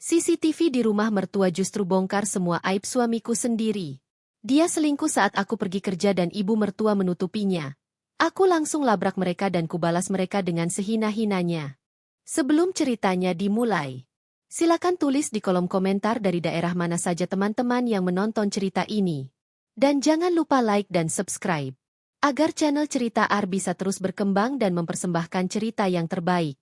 CCTV di rumah mertua justru bongkar semua aib suamiku sendiri. Dia selingkuh saat aku pergi kerja dan ibu mertua menutupinya. Aku langsung labrak mereka dan kubalas mereka dengan sehina-hinanya. Sebelum ceritanya dimulai, silakan tulis di kolom komentar dari daerah mana saja teman-teman yang menonton cerita ini. Dan jangan lupa like dan subscribe, agar channel Cerita Ar bisa terus berkembang dan mempersembahkan cerita yang terbaik.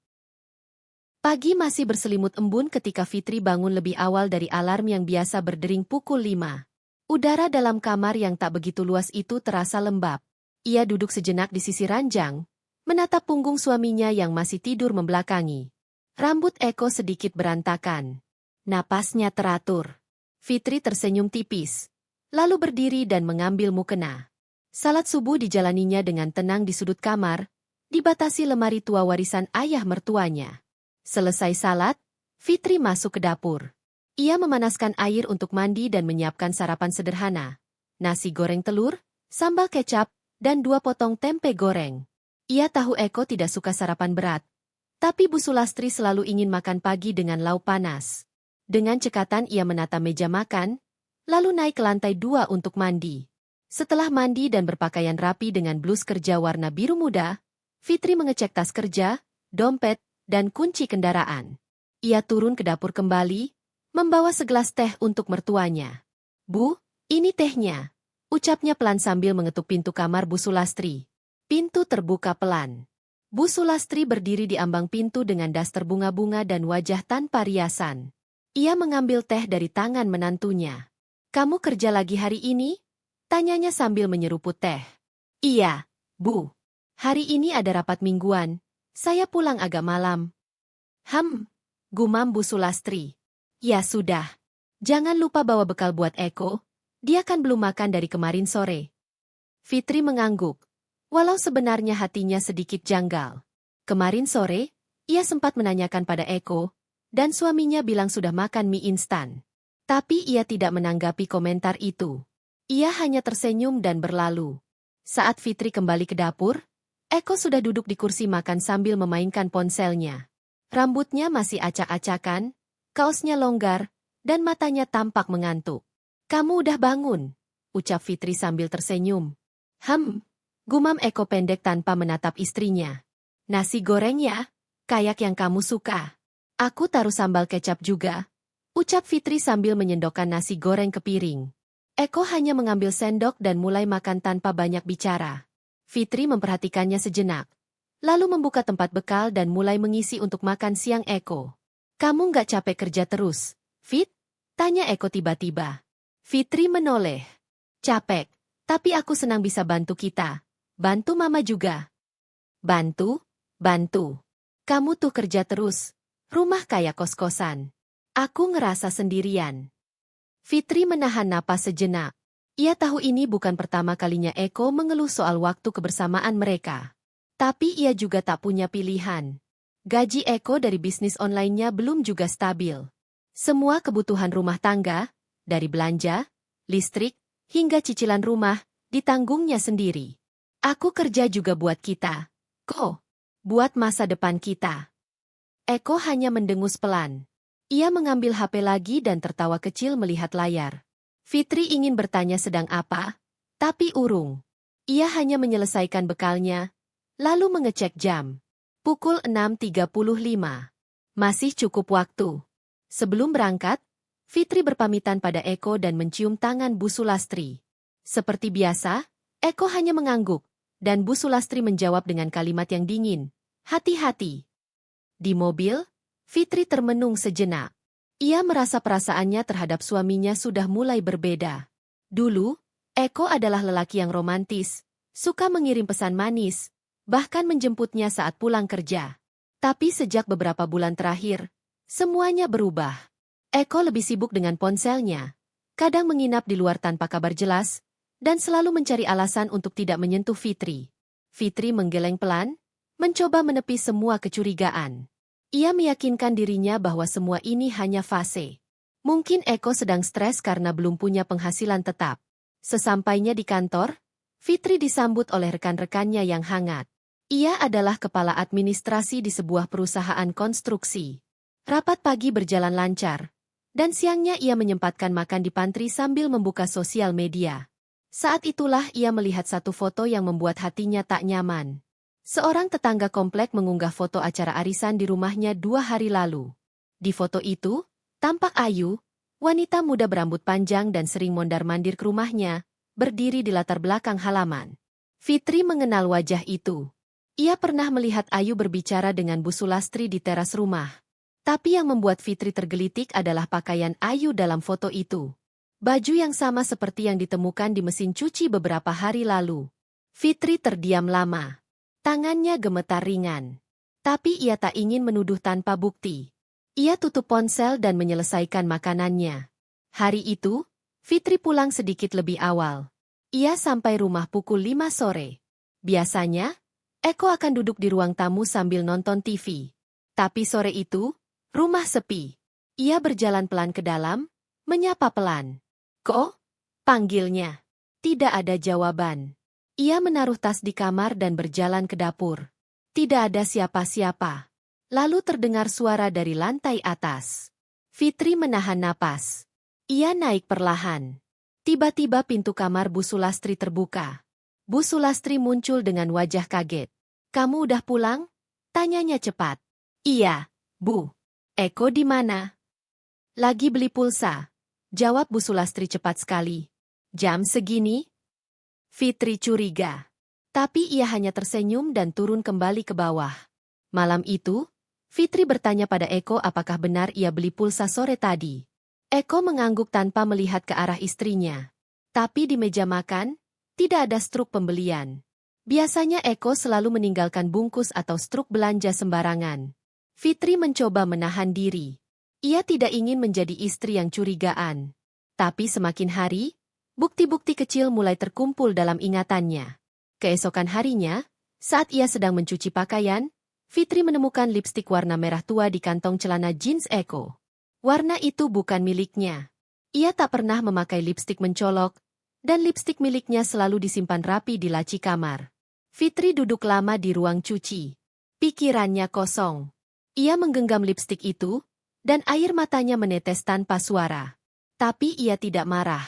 Pagi masih berselimut embun ketika Fitri bangun lebih awal dari alarm yang biasa berdering pukul 5. Udara dalam kamar yang tak begitu luas itu terasa lembab. Ia duduk sejenak di sisi ranjang, menatap punggung suaminya yang masih tidur membelakangi. Rambut Eko sedikit berantakan. Napasnya teratur. Fitri tersenyum tipis, lalu berdiri dan mengambil mukena. Salat subuh dijalaninya dengan tenang di sudut kamar, dibatasi lemari tua warisan ayah mertuanya. Selesai salat, Fitri masuk ke dapur. Ia memanaskan air untuk mandi dan menyiapkan sarapan sederhana. Nasi goreng telur, sambal kecap, dan 2 potong tempe goreng. Ia tahu Eko tidak suka sarapan berat, tapi Bu Sulastri selalu ingin makan pagi dengan lauk panas. Dengan cekatan ia menata meja makan, lalu naik ke lantai 2 untuk mandi. Setelah mandi dan berpakaian rapi dengan blus kerja warna biru muda, Fitri mengecek tas kerja, dompet, dan kunci kendaraan. Ia turun ke dapur kembali, membawa segelas teh untuk mertuanya. "Bu, ini tehnya," ucapnya pelan sambil mengetuk pintu kamar Bu Sulastri. Pintu terbuka pelan. Bu Sulastri berdiri di ambang pintu dengan daster bunga-bunga dan wajah tanpa riasan. Ia mengambil teh dari tangan menantunya. "Kamu kerja lagi hari ini?" tanyanya sambil menyeruput teh. "Iya, Bu. Hari ini ada rapat mingguan. Saya pulang agak malam." Gumam Bu Sulastri. "Ya sudah. Jangan lupa bawa bekal buat Eko. Dia kan belum makan dari kemarin sore." Fitri mengangguk, walau sebenarnya hatinya sedikit janggal. Kemarin sore, ia sempat menanyakan pada Eko, dan suaminya bilang sudah makan mie instan. Tapi ia tidak menanggapi komentar itu. Ia hanya tersenyum dan berlalu. Saat Fitri kembali ke dapur, Eko sudah duduk di kursi makan sambil memainkan ponselnya. Rambutnya masih acak-acakan, kaosnya longgar, dan matanya tampak mengantuk. "Kamu udah bangun?" ucap Fitri sambil tersenyum. Gumam Eko pendek tanpa menatap istrinya. "Nasi goreng ya, kayak yang kamu suka. Aku taruh sambal kecap juga," ucap Fitri sambil menyendokkan nasi goreng ke piring. Eko hanya mengambil sendok dan mulai makan tanpa banyak bicara. Fitri memperhatikannya sejenak, lalu membuka tempat bekal dan mulai mengisi untuk makan siang Eko. "Kamu nggak capek kerja terus, Fit?" tanya Eko tiba-tiba. Fitri menoleh. "Capek, tapi aku senang bisa bantu kita. Bantu Mama juga." "Bantu? Kamu tuh kerja terus. Rumah kayak kos-kosan. Aku ngerasa sendirian." Fitri menahan napas sejenak. Ia tahu ini bukan pertama kalinya Eko mengeluh soal waktu kebersamaan mereka. Tapi ia juga tak punya pilihan. Gaji Eko dari bisnis online-nya belum juga stabil. Semua kebutuhan rumah tangga, dari belanja, listrik, hingga cicilan rumah, ditanggungnya sendiri. "Aku kerja juga buat kita, kok. Buat masa depan kita." Eko hanya mendengus pelan. Ia mengambil HP lagi dan tertawa kecil melihat layar. Fitri ingin bertanya sedang apa, tapi urung. Ia hanya menyelesaikan bekalnya, lalu mengecek jam. Pukul 6.35. Masih cukup waktu. Sebelum berangkat, Fitri berpamitan pada Eko dan mencium tangan Bu Sulastri. Seperti biasa, Eko hanya mengangguk, dan Bu Sulastri menjawab dengan kalimat yang dingin, "Hati-hati." Di mobil, Fitri termenung sejenak. Ia merasa perasaannya terhadap suaminya sudah mulai berbeda. Dulu, Eko adalah lelaki yang romantis, suka mengirim pesan manis, bahkan menjemputnya saat pulang kerja. Tapi sejak beberapa bulan terakhir, semuanya berubah. Eko lebih sibuk dengan ponselnya, kadang menginap di luar tanpa kabar jelas, dan selalu mencari alasan untuk tidak menyentuh Fitri. Fitri menggeleng pelan, mencoba menepis semua kecurigaan. Ia meyakinkan dirinya bahwa semua ini hanya fase. Mungkin Eko sedang stres karena belum punya penghasilan tetap. Sesampainya di kantor, Fitri disambut oleh rekan-rekannya yang hangat. Ia adalah kepala administrasi di sebuah perusahaan konstruksi. Rapat pagi berjalan lancar, dan siangnya ia menyempatkan makan di pantry sambil membuka sosial media. Saat itulah ia melihat satu foto yang membuat hatinya tak nyaman. Seorang tetangga komplek mengunggah foto acara arisan di rumahnya 2 hari lalu. Di foto itu, tampak Ayu, wanita muda berambut panjang dan sering mondar-mandir ke rumahnya, berdiri di latar belakang halaman. Fitri mengenal wajah itu. Ia pernah melihat Ayu berbicara dengan Bu Sulastri di teras rumah. Tapi yang membuat Fitri tergelitik adalah pakaian Ayu dalam foto itu. Baju yang sama seperti yang ditemukan di mesin cuci beberapa hari lalu. Fitri terdiam lama. Tangannya gemetar ringan. Tapi ia tak ingin menuduh tanpa bukti. Ia tutup ponsel dan menyelesaikan makanannya. Hari itu, Fitri pulang sedikit lebih awal. Ia sampai rumah pukul 5 sore. Biasanya, Eko akan duduk di ruang tamu sambil nonton TV. Tapi sore itu, rumah sepi. Ia berjalan pelan ke dalam, menyapa pelan. "Ko?" panggilnya. Tidak ada jawaban. Ia menaruh tas di kamar dan berjalan ke dapur. Tidak ada siapa-siapa. Lalu terdengar suara dari lantai atas. Fitri menahan napas. Ia naik perlahan. Tiba-tiba pintu kamar Bu Sulastri terbuka. Bu Sulastri muncul dengan wajah kaget. "Kamu udah pulang?" tanyanya cepat. "Iya, Bu." "Eko di mana?" "Lagi beli pulsa," jawab Bu Sulastri cepat sekali. "Jam segini?" Fitri curiga. Tapi ia hanya tersenyum dan turun kembali ke bawah. Malam itu, Fitri bertanya pada Eko apakah benar ia beli pulsa sore tadi. Eko mengangguk tanpa melihat ke arah istrinya. Tapi di meja makan, tidak ada struk pembelian. Biasanya Eko selalu meninggalkan bungkus atau struk belanja sembarangan. Fitri mencoba menahan diri. Ia tidak ingin menjadi istri yang curigaan. Tapi semakin hari, bukti-bukti kecil mulai terkumpul dalam ingatannya. Keesokan harinya, saat ia sedang mencuci pakaian, Fitri menemukan lipstik warna merah tua di kantong celana jeans Eko. Warna itu bukan miliknya. Ia tak pernah memakai lipstik mencolok, dan lipstik miliknya selalu disimpan rapi di laci kamar. Fitri duduk lama di ruang cuci. Pikirannya kosong. Ia menggenggam lipstik itu, dan air matanya menetes tanpa suara. Tapi ia tidak marah.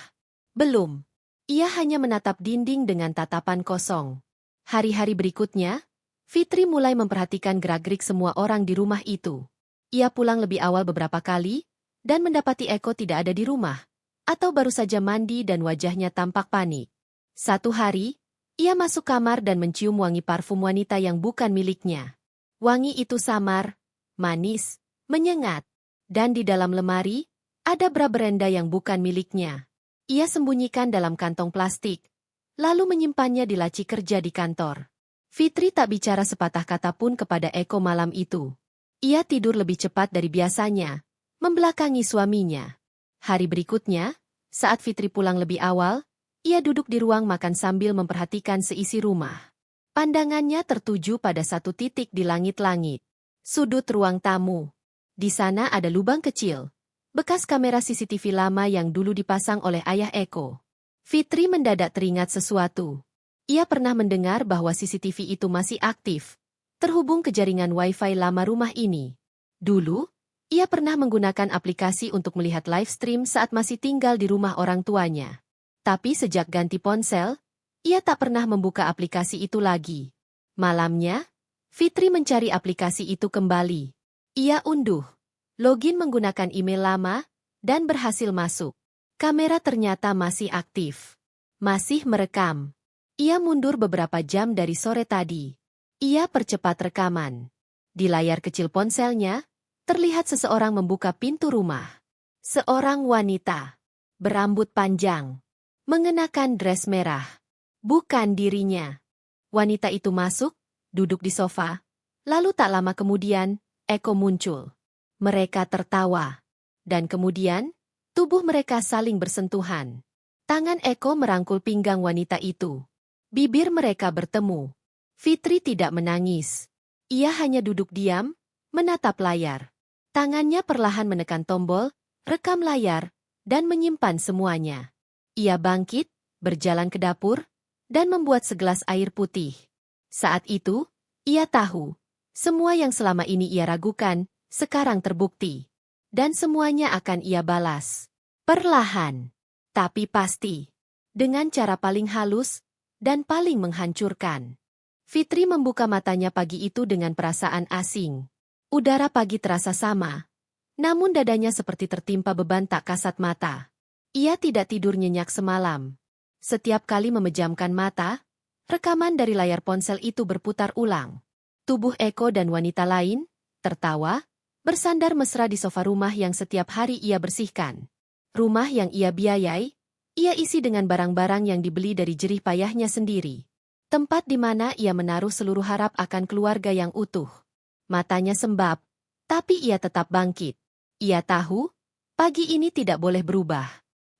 Belum. Ia hanya menatap dinding dengan tatapan kosong. Hari-hari berikutnya, Fitri mulai memperhatikan gerak-gerik semua orang di rumah itu. Ia pulang lebih awal beberapa kali, dan mendapati Eko tidak ada di rumah, atau baru saja mandi dan wajahnya tampak panik. Satu hari, ia masuk kamar dan mencium wangi parfum wanita yang bukan miliknya. Wangi itu samar, manis, menyengat, dan di dalam lemari, ada bra berenda yang bukan miliknya. Ia sembunyikan dalam kantong plastik, lalu menyimpannya di laci kerja di kantor. Fitri tak bicara sepatah kata pun kepada Eko malam itu. Ia tidur lebih cepat dari biasanya, membelakangi suaminya. Hari berikutnya, saat Fitri pulang lebih awal, ia duduk di ruang makan sambil memperhatikan seisi rumah. Pandangannya tertuju pada satu titik di langit-langit. Sudut ruang tamu. Di sana ada lubang kecil, bekas kamera CCTV lama yang dulu dipasang oleh ayah Eko. Fitri mendadak teringat sesuatu. Ia pernah mendengar bahwa CCTV itu masih aktif, terhubung ke jaringan Wi-Fi lama rumah ini. Dulu, ia pernah menggunakan aplikasi untuk melihat live stream saat masih tinggal di rumah orang tuanya. Tapi sejak ganti ponsel, ia tak pernah membuka aplikasi itu lagi. Malamnya, Fitri mencari aplikasi itu kembali. Ia unduh, login menggunakan email lama, dan berhasil masuk. Kamera ternyata masih aktif. Masih merekam. Ia mundur beberapa jam dari sore tadi. Ia percepat rekaman. Di layar kecil ponselnya, terlihat seseorang membuka pintu rumah. Seorang wanita. Berambut panjang. Mengenakan dress merah. Bukan dirinya. Wanita itu masuk, duduk di sofa. Lalu tak lama kemudian, Eko muncul. Mereka tertawa. Dan kemudian, tubuh mereka saling bersentuhan. Tangan Eko merangkul pinggang wanita itu. Bibir mereka bertemu. Fitri tidak menangis. Ia hanya duduk diam, menatap layar. Tangannya perlahan menekan tombol, rekam layar, dan menyimpan semuanya. Ia bangkit, berjalan ke dapur, dan membuat segelas air putih. Saat itu, ia tahu, semua yang selama ini ia ragukan, sekarang terbukti. Dan semuanya akan ia balas. Perlahan. Tapi pasti. Dengan cara paling halus dan paling menghancurkan. Fitri membuka matanya pagi itu dengan perasaan asing. Udara pagi terasa sama. Namun dadanya seperti tertimpa beban tak kasat mata. Ia tidak tidur nyenyak semalam. Setiap kali memejamkan mata, rekaman dari layar ponsel itu berputar ulang. Tubuh Eko dan wanita lain, tertawa, bersandar mesra di sofa rumah yang setiap hari ia bersihkan. Rumah yang ia biayai, ia isi dengan barang-barang yang dibeli dari jerih payahnya sendiri. Tempat di mana ia menaruh seluruh harap akan keluarga yang utuh. Matanya sembab, tapi ia tetap bangkit. Ia tahu, pagi ini tidak boleh berubah.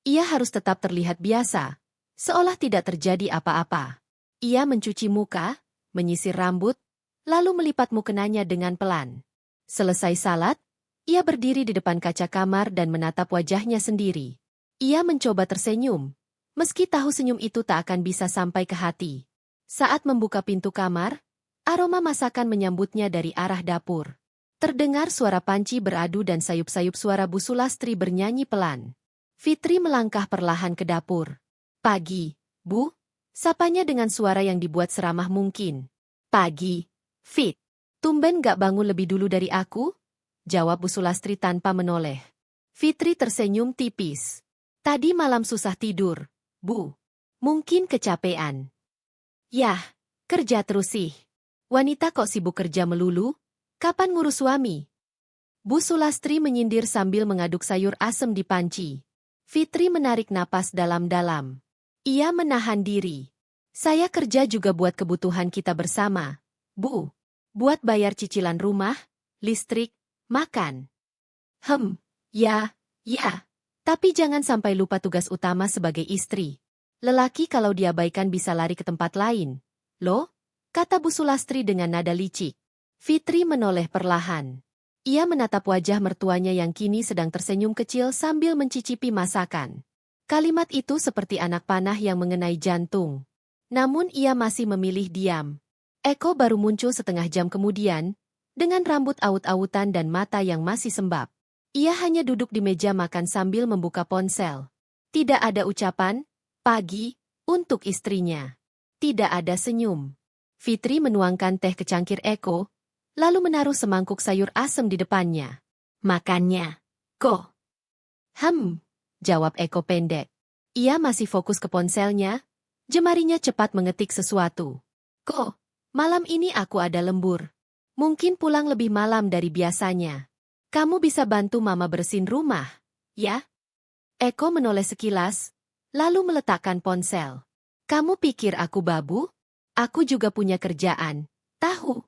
Ia harus tetap terlihat biasa, seolah tidak terjadi apa-apa. Ia mencuci muka, menyisir rambut, lalu melipat mukenanya dengan pelan. Selesai salat, ia berdiri di depan kaca kamar dan menatap wajahnya sendiri. Ia mencoba tersenyum, meski tahu senyum itu tak akan bisa sampai ke hati. Saat membuka pintu kamar, aroma masakan menyambutnya dari arah dapur. Terdengar suara panci beradu dan sayup-sayup suara Bu Sulastri bernyanyi pelan. Fitri melangkah perlahan ke dapur. "Pagi, Bu," sapanya dengan suara yang dibuat seramah mungkin. "Pagi, Fit. Tumben gak bangun lebih dulu dari aku?" jawab Bu Sulastri tanpa menoleh. Fitri tersenyum tipis. "Tadi malam susah tidur, Bu. Mungkin kecapean." "Yah, kerja terus sih. Wanita kok sibuk kerja melulu? Kapan ngurus suami?" Bu Sulastri menyindir sambil mengaduk sayur asem di panci. Fitri menarik napas dalam-dalam. Ia menahan diri. "Saya kerja juga buat kebutuhan kita bersama, Bu. Buat bayar cicilan rumah, listrik, makan." Ya. Tapi jangan sampai lupa tugas utama sebagai istri. Lelaki kalau diabaikan bisa lari ke tempat lain. Loh?" kata Bu Sulastri dengan nada licik. Fitri menoleh perlahan. Ia menatap wajah mertuanya yang kini sedang tersenyum kecil sambil mencicipi masakan. Kalimat itu seperti anak panah yang mengenai jantung. Namun ia masih memilih diam. Eko baru muncul setengah jam kemudian, dengan rambut aut-autan dan mata yang masih sembab. Ia hanya duduk di meja makan sambil membuka ponsel. Tidak ada ucapan, "Pagi," untuk istrinya. Tidak ada senyum. Fitri menuangkan teh ke cangkir Eko, lalu menaruh semangkuk sayur asem di depannya. "Makannya, Ko." Jawab Eko pendek. Ia masih fokus ke ponselnya, jemarinya cepat mengetik sesuatu. "Ko, malam ini aku ada lembur. Mungkin pulang lebih malam dari biasanya. Kamu bisa bantu Mama bersihin rumah, ya?" Eko menoleh sekilas, lalu meletakkan ponsel. "Kamu pikir aku babu? Aku juga punya kerjaan, tahu?"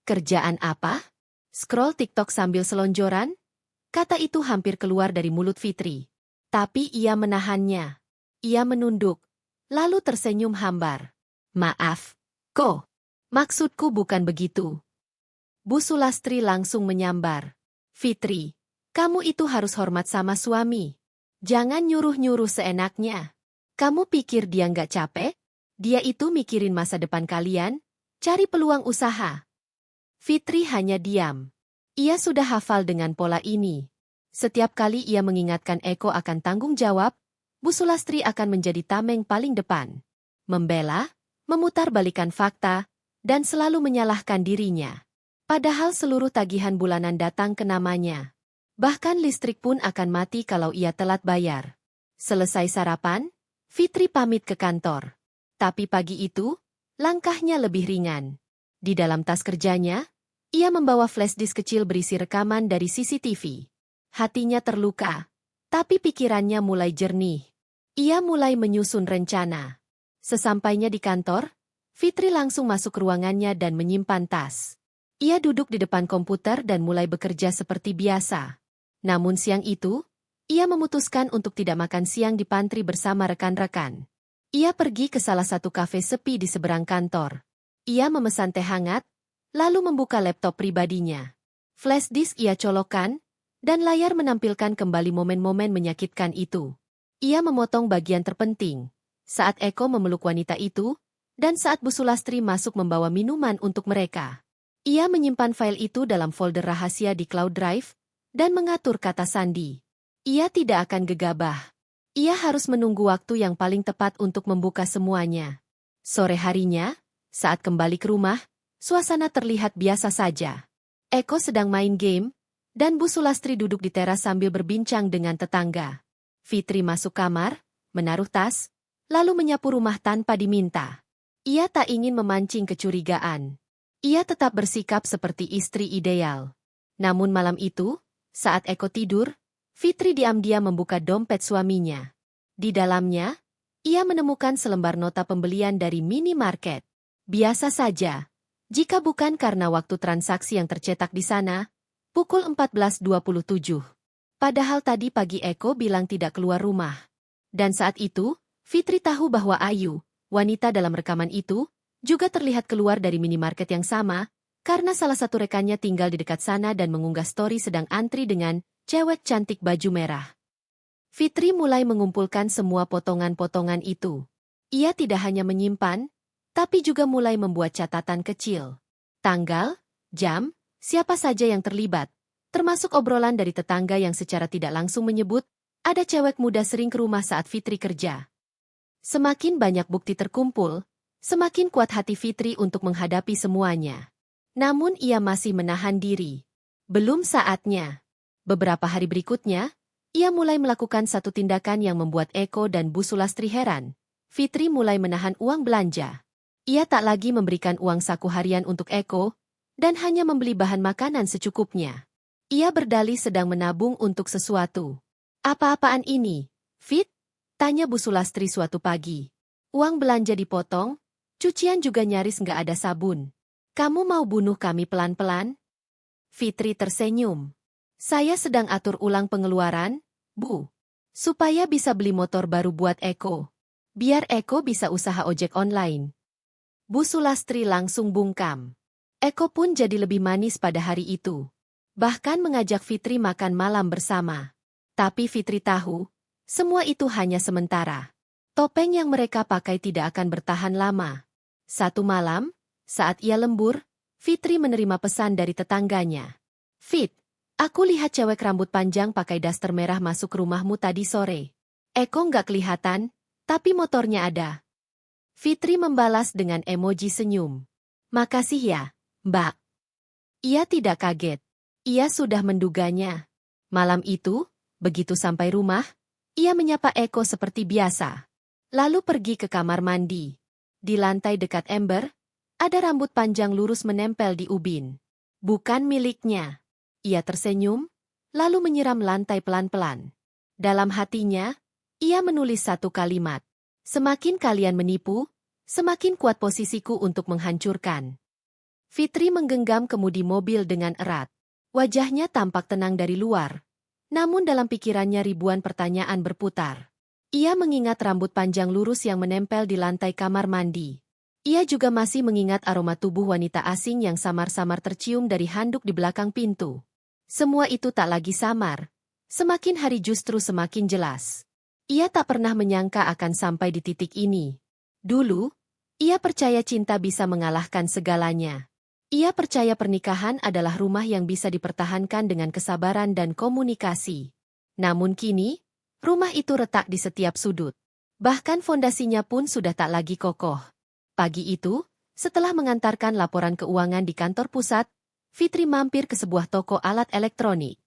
"Kerjaan apa?" "Scroll TikTok sambil selonjoran?" Kata itu hampir keluar dari mulut Fitri. Tapi ia menahannya. Ia menunduk, lalu tersenyum hambar. "Maaf, Ko. Maksudku bukan begitu." Bu Sulastri langsung menyambar. "Fitri, kamu itu harus hormat sama suami. Jangan nyuruh-nyuruh seenaknya. Kamu pikir dia nggak capek? Dia itu mikirin masa depan kalian, cari peluang usaha." Fitri hanya diam. Ia sudah hafal dengan pola ini. Setiap kali ia mengingatkan Eko akan tanggung jawab, Bu Sulastri akan menjadi tameng paling depan. Membela, memutarbalikkan fakta, dan selalu menyalahkan dirinya. Padahal seluruh tagihan bulanan datang ke namanya. Bahkan listrik pun akan mati kalau ia telat bayar. Selesai sarapan, Fitri pamit ke kantor. Tapi pagi itu, langkahnya lebih ringan. Di dalam tas kerjanya, ia membawa flash disk kecil berisi rekaman dari CCTV. Hatinya terluka, tapi pikirannya mulai jernih. Ia mulai menyusun rencana. Sesampainya di kantor, Fitri langsung masuk ruangannya dan menyimpan tas. Ia duduk di depan komputer dan mulai bekerja seperti biasa. Namun siang itu, ia memutuskan untuk tidak makan siang di pantry bersama rekan-rekan. Ia pergi ke salah satu kafe sepi di seberang kantor. Ia memesan teh hangat, lalu membuka laptop pribadinya. Flash disk ia colokkan, dan layar menampilkan kembali momen-momen menyakitkan itu. Ia memotong bagian terpenting, saat Eko memeluk wanita itu, dan saat Bu Sulastri masuk membawa minuman untuk mereka. Ia menyimpan file itu dalam folder rahasia di Cloud Drive dan mengatur kata sandi. Ia tidak akan gegabah. Ia harus menunggu waktu yang paling tepat untuk membuka semuanya. Sore harinya, saat kembali ke rumah, suasana terlihat biasa saja. Eko sedang main game, dan Bu Sulastri duduk di teras sambil berbincang dengan tetangga. Fitri masuk kamar, menaruh tas, lalu menyapu rumah tanpa diminta. Ia tak ingin memancing kecurigaan. Ia tetap bersikap seperti istri ideal. Namun malam itu, saat Eko tidur, Fitri diam-diam membuka dompet suaminya. Di dalamnya, ia menemukan selembar nota pembelian dari minimarket. Biasa saja, jika bukan karena waktu transaksi yang tercetak di sana, pukul 14.27. Padahal tadi pagi Eko bilang tidak keluar rumah. Dan saat itu, Fitri tahu bahwa Ayu, wanita dalam rekaman itu, juga terlihat keluar dari minimarket yang sama, karena salah satu rekannya tinggal di dekat sana dan mengunggah story sedang antri dengan cewek cantik baju merah. Fitri mulai mengumpulkan semua potongan-potongan itu. Ia tidak hanya menyimpan, tapi juga mulai membuat catatan kecil. Tanggal, jam, siapa saja yang terlibat, termasuk obrolan dari tetangga yang secara tidak langsung menyebut, ada cewek muda sering ke rumah saat Fitri kerja. Semakin banyak bukti terkumpul, semakin kuat hati Fitri untuk menghadapi semuanya. Namun ia masih menahan diri. Belum saatnya. Beberapa hari berikutnya, ia mulai melakukan satu tindakan yang membuat Eko dan Bu Sulastri heran. Fitri mulai menahan uang belanja. Ia tak lagi memberikan uang saku harian untuk Eko, dan hanya membeli bahan makanan secukupnya. Ia berdalih sedang menabung untuk sesuatu. Apa-apaan ini, Fit? Tanya Bu Sulastri suatu pagi. Uang belanja dipotong, cucian juga nyaris nggak ada sabun. Kamu mau bunuh kami pelan-pelan? Fitri tersenyum. Saya sedang atur ulang pengeluaran, Bu. Supaya bisa beli motor baru buat Eko. Biar Eko bisa usaha ojek online. Bu Sulastri langsung bungkam. Eko pun jadi lebih manis pada hari itu. Bahkan mengajak Fitri makan malam bersama. Tapi Fitri tahu, semua itu hanya sementara. Topeng yang mereka pakai tidak akan bertahan lama. Satu malam, saat ia lembur, Fitri menerima pesan dari tetangganya. Fit, aku lihat cewek rambut panjang pakai daster merah masuk ke rumahmu tadi sore. Eko nggak kelihatan, tapi motornya ada. Fitri membalas dengan emoji senyum. Makasih ya, Mbak. Ia tidak kaget. Ia sudah menduganya. Malam itu, begitu sampai rumah, ia menyapa Eko seperti biasa. Lalu pergi ke kamar mandi. Di lantai dekat ember, ada rambut panjang lurus menempel di ubin. Bukan miliknya. Ia tersenyum, lalu menyiram lantai pelan-pelan. Dalam hatinya, ia menulis satu kalimat. Semakin kalian menipu, semakin kuat posisiku untuk menghancurkan. Fitri menggenggam kemudi mobil dengan erat. Wajahnya tampak tenang dari luar. Namun dalam pikirannya ribuan pertanyaan berputar. Ia mengingat rambut panjang lurus yang menempel di lantai kamar mandi. Ia juga masih mengingat aroma tubuh wanita asing yang samar-samar tercium dari handuk di belakang pintu. Semua itu tak lagi samar. Semakin hari justru semakin jelas. Ia tak pernah menyangka akan sampai di titik ini. Dulu, ia percaya cinta bisa mengalahkan segalanya. Ia percaya pernikahan adalah rumah yang bisa dipertahankan dengan kesabaran dan komunikasi. Namun kini, rumah itu retak di setiap sudut. Bahkan fondasinya pun sudah tak lagi kokoh. Pagi itu, setelah mengantarkan laporan keuangan di kantor pusat, Fitri mampir ke sebuah toko alat elektronik.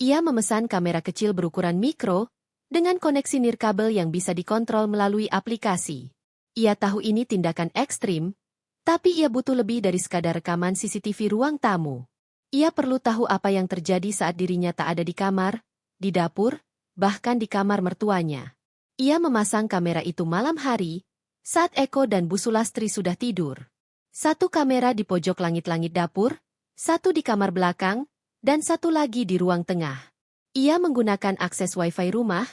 Ia memesan kamera kecil berukuran mikro, dengan koneksi nirkabel yang bisa dikontrol melalui aplikasi. Ia tahu ini tindakan ekstrim, tapi ia butuh lebih dari sekadar rekaman CCTV ruang tamu. Ia perlu tahu apa yang terjadi saat dirinya tak ada di kamar, di dapur, bahkan di kamar mertuanya. Ia memasang kamera itu malam hari, saat Eko dan Bu Sulastri sudah tidur. Satu kamera di pojok langit-langit dapur, satu di kamar belakang, dan satu lagi di ruang tengah. Ia menggunakan akses Wi-Fi rumah,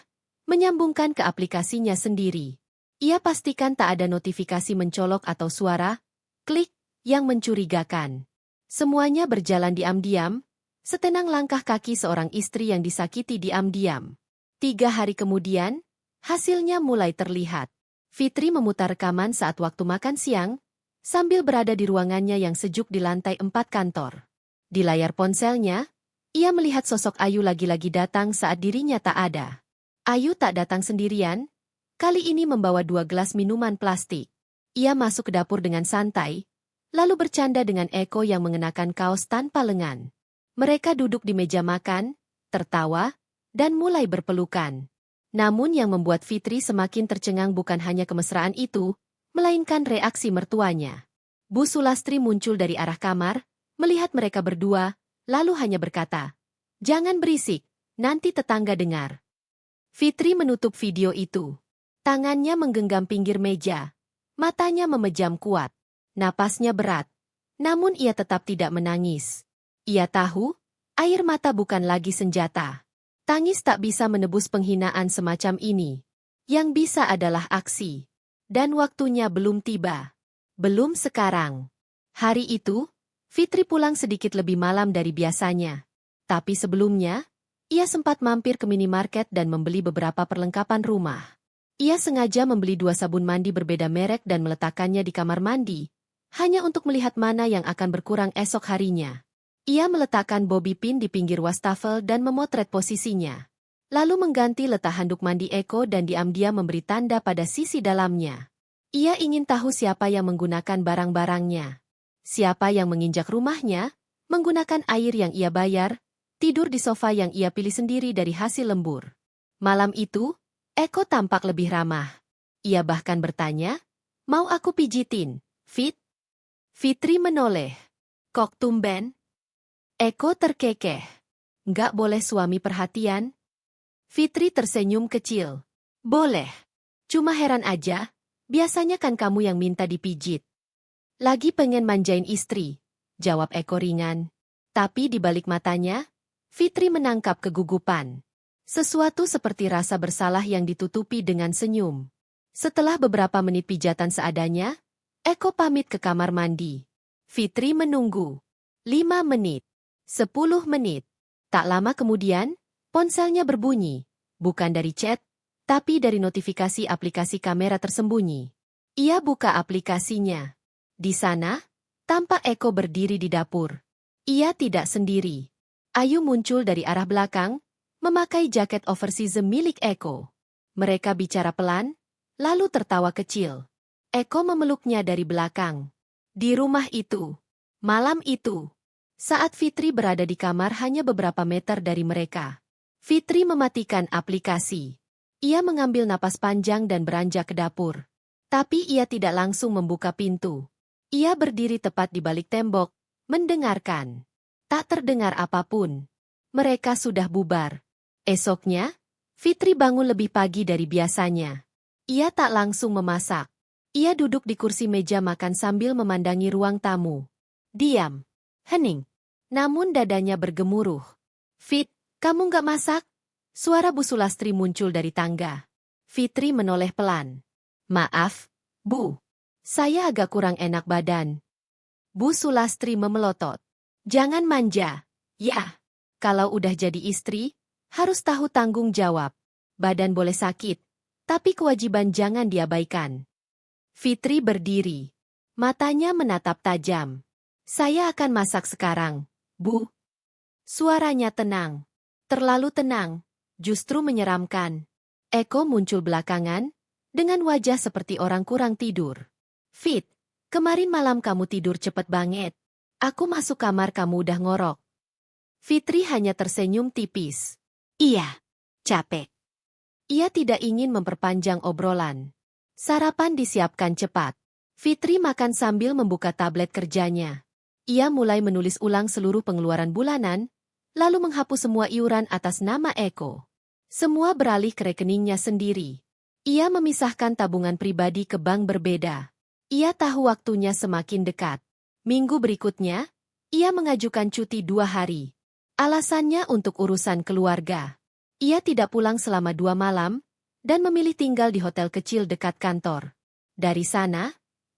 menyambungkan ke aplikasinya sendiri. Ia pastikan tak ada notifikasi mencolok atau suara, klik, yang mencurigakan. Semuanya berjalan diam-diam, setenang langkah kaki seorang istri yang disakiti diam-diam. 3 hari kemudian, hasilnya mulai terlihat. Fitri memutar rekaman saat waktu makan siang, sambil berada di ruangannya yang sejuk di lantai 4 kantor. Di layar ponselnya, ia melihat sosok Ayu lagi-lagi datang saat dirinya tak ada. Ayu tak datang sendirian, kali ini membawa 2 gelas minuman plastik. Ia masuk ke dapur dengan santai, lalu bercanda dengan Eko yang mengenakan kaos tanpa lengan. Mereka duduk di meja makan, tertawa, dan mulai berpelukan. Namun yang membuat Fitri semakin tercengang bukan hanya kemesraan itu, melainkan reaksi mertuanya. Bu Sulastri muncul dari arah kamar, melihat mereka berdua, lalu hanya berkata, "Jangan berisik, nanti tetangga dengar." Fitri menutup video itu. Tangannya menggenggam pinggir meja. Matanya memejam kuat. Napasnya berat. Namun ia tetap tidak menangis. Ia tahu, air mata bukan lagi senjata. Tangis tak bisa menebus penghinaan semacam ini. Yang bisa adalah aksi. Dan waktunya belum tiba. Belum sekarang. Hari itu, Fitri pulang sedikit lebih malam dari biasanya. Tapi sebelumnya, ia sempat mampir ke minimarket dan membeli beberapa perlengkapan rumah. Ia sengaja membeli 2 sabun mandi berbeda merek dan meletakkannya di kamar mandi, hanya untuk melihat mana yang akan berkurang esok harinya. Ia meletakkan bobby pin di pinggir wastafel dan memotret posisinya. Lalu mengganti letak handuk mandi Eko dan diam-diam memberi tanda pada sisi dalamnya. Ia ingin tahu siapa yang menggunakan barang-barangnya. Siapa yang menginjak rumahnya, menggunakan air yang ia bayar, tidur di sofa yang ia pilih sendiri dari hasil lembur. Malam itu, Eko tampak lebih ramah. Ia bahkan bertanya, "Mau aku pijitin, Fit?" Fitri menoleh. "Kok tumben?" Eko terkekeh. "Nggak boleh suami perhatian?" Fitri tersenyum kecil. "Boleh. Cuma heran aja, biasanya kan kamu yang minta dipijit." "Lagi pengen manjain istri," jawab Eko ringan. Tapi di balik matanya, Fitri menangkap kegugupan. Sesuatu seperti rasa bersalah yang ditutupi dengan senyum. Setelah beberapa menit pijatan seadanya, Eko pamit ke kamar mandi. Fitri menunggu. 5 menit. 10 menit. Tak lama kemudian, ponselnya berbunyi. Bukan dari chat, tapi dari notifikasi aplikasi kamera tersembunyi. Ia buka aplikasinya. Di sana, tampak Eko berdiri di dapur. Ia tidak sendiri. Ayu muncul dari arah belakang, memakai jaket oversize milik Eko. Mereka bicara pelan, lalu tertawa kecil. Eko memeluknya dari belakang. Di rumah itu, malam itu, saat Fitri berada di kamar hanya beberapa meter dari mereka. Fitri mematikan aplikasi. Ia mengambil napas panjang dan beranjak ke dapur. Tapi ia tidak langsung membuka pintu. Ia berdiri tepat di balik tembok, mendengarkan. Tak terdengar apapun. Mereka sudah bubar. Esoknya, Fitri bangun lebih pagi dari biasanya. Ia tak langsung memasak. Ia duduk di kursi meja makan sambil memandangi ruang tamu. Diam. Hening. Namun dadanya bergemuruh. "Fit, kamu nggak masak?" Suara Bu Sulastri muncul dari tangga. Fitri menoleh pelan. "Maaf, Bu. Saya agak kurang enak badan." Bu Sulastri memelotot. "Jangan manja. Ya, kalau udah jadi istri, harus tahu tanggung jawab. Badan boleh sakit, tapi kewajiban jangan diabaikan." Fitri berdiri. Matanya menatap tajam. "Saya akan masak sekarang, Bu." Suaranya tenang. Terlalu tenang, justru menyeramkan. Eko muncul belakangan, dengan wajah seperti orang kurang tidur. "Fit, kemarin malam kamu tidur cepet banget. Aku masuk kamar kamu udah ngorok." Fitri hanya tersenyum tipis. "Iya, capek." Ia tidak ingin memperpanjang obrolan. Sarapan disiapkan cepat. Fitri makan sambil membuka tablet kerjanya. Ia mulai menulis ulang seluruh pengeluaran bulanan, lalu menghapus semua iuran atas nama Eko. Semua beralih ke rekeningnya sendiri. Ia memisahkan tabungan pribadi ke bank berbeda. Ia tahu waktunya semakin dekat. Minggu berikutnya, ia mengajukan cuti 2 hari. Alasannya untuk urusan keluarga. Ia tidak pulang selama 2 malam, dan memilih tinggal di hotel kecil dekat kantor. Dari sana,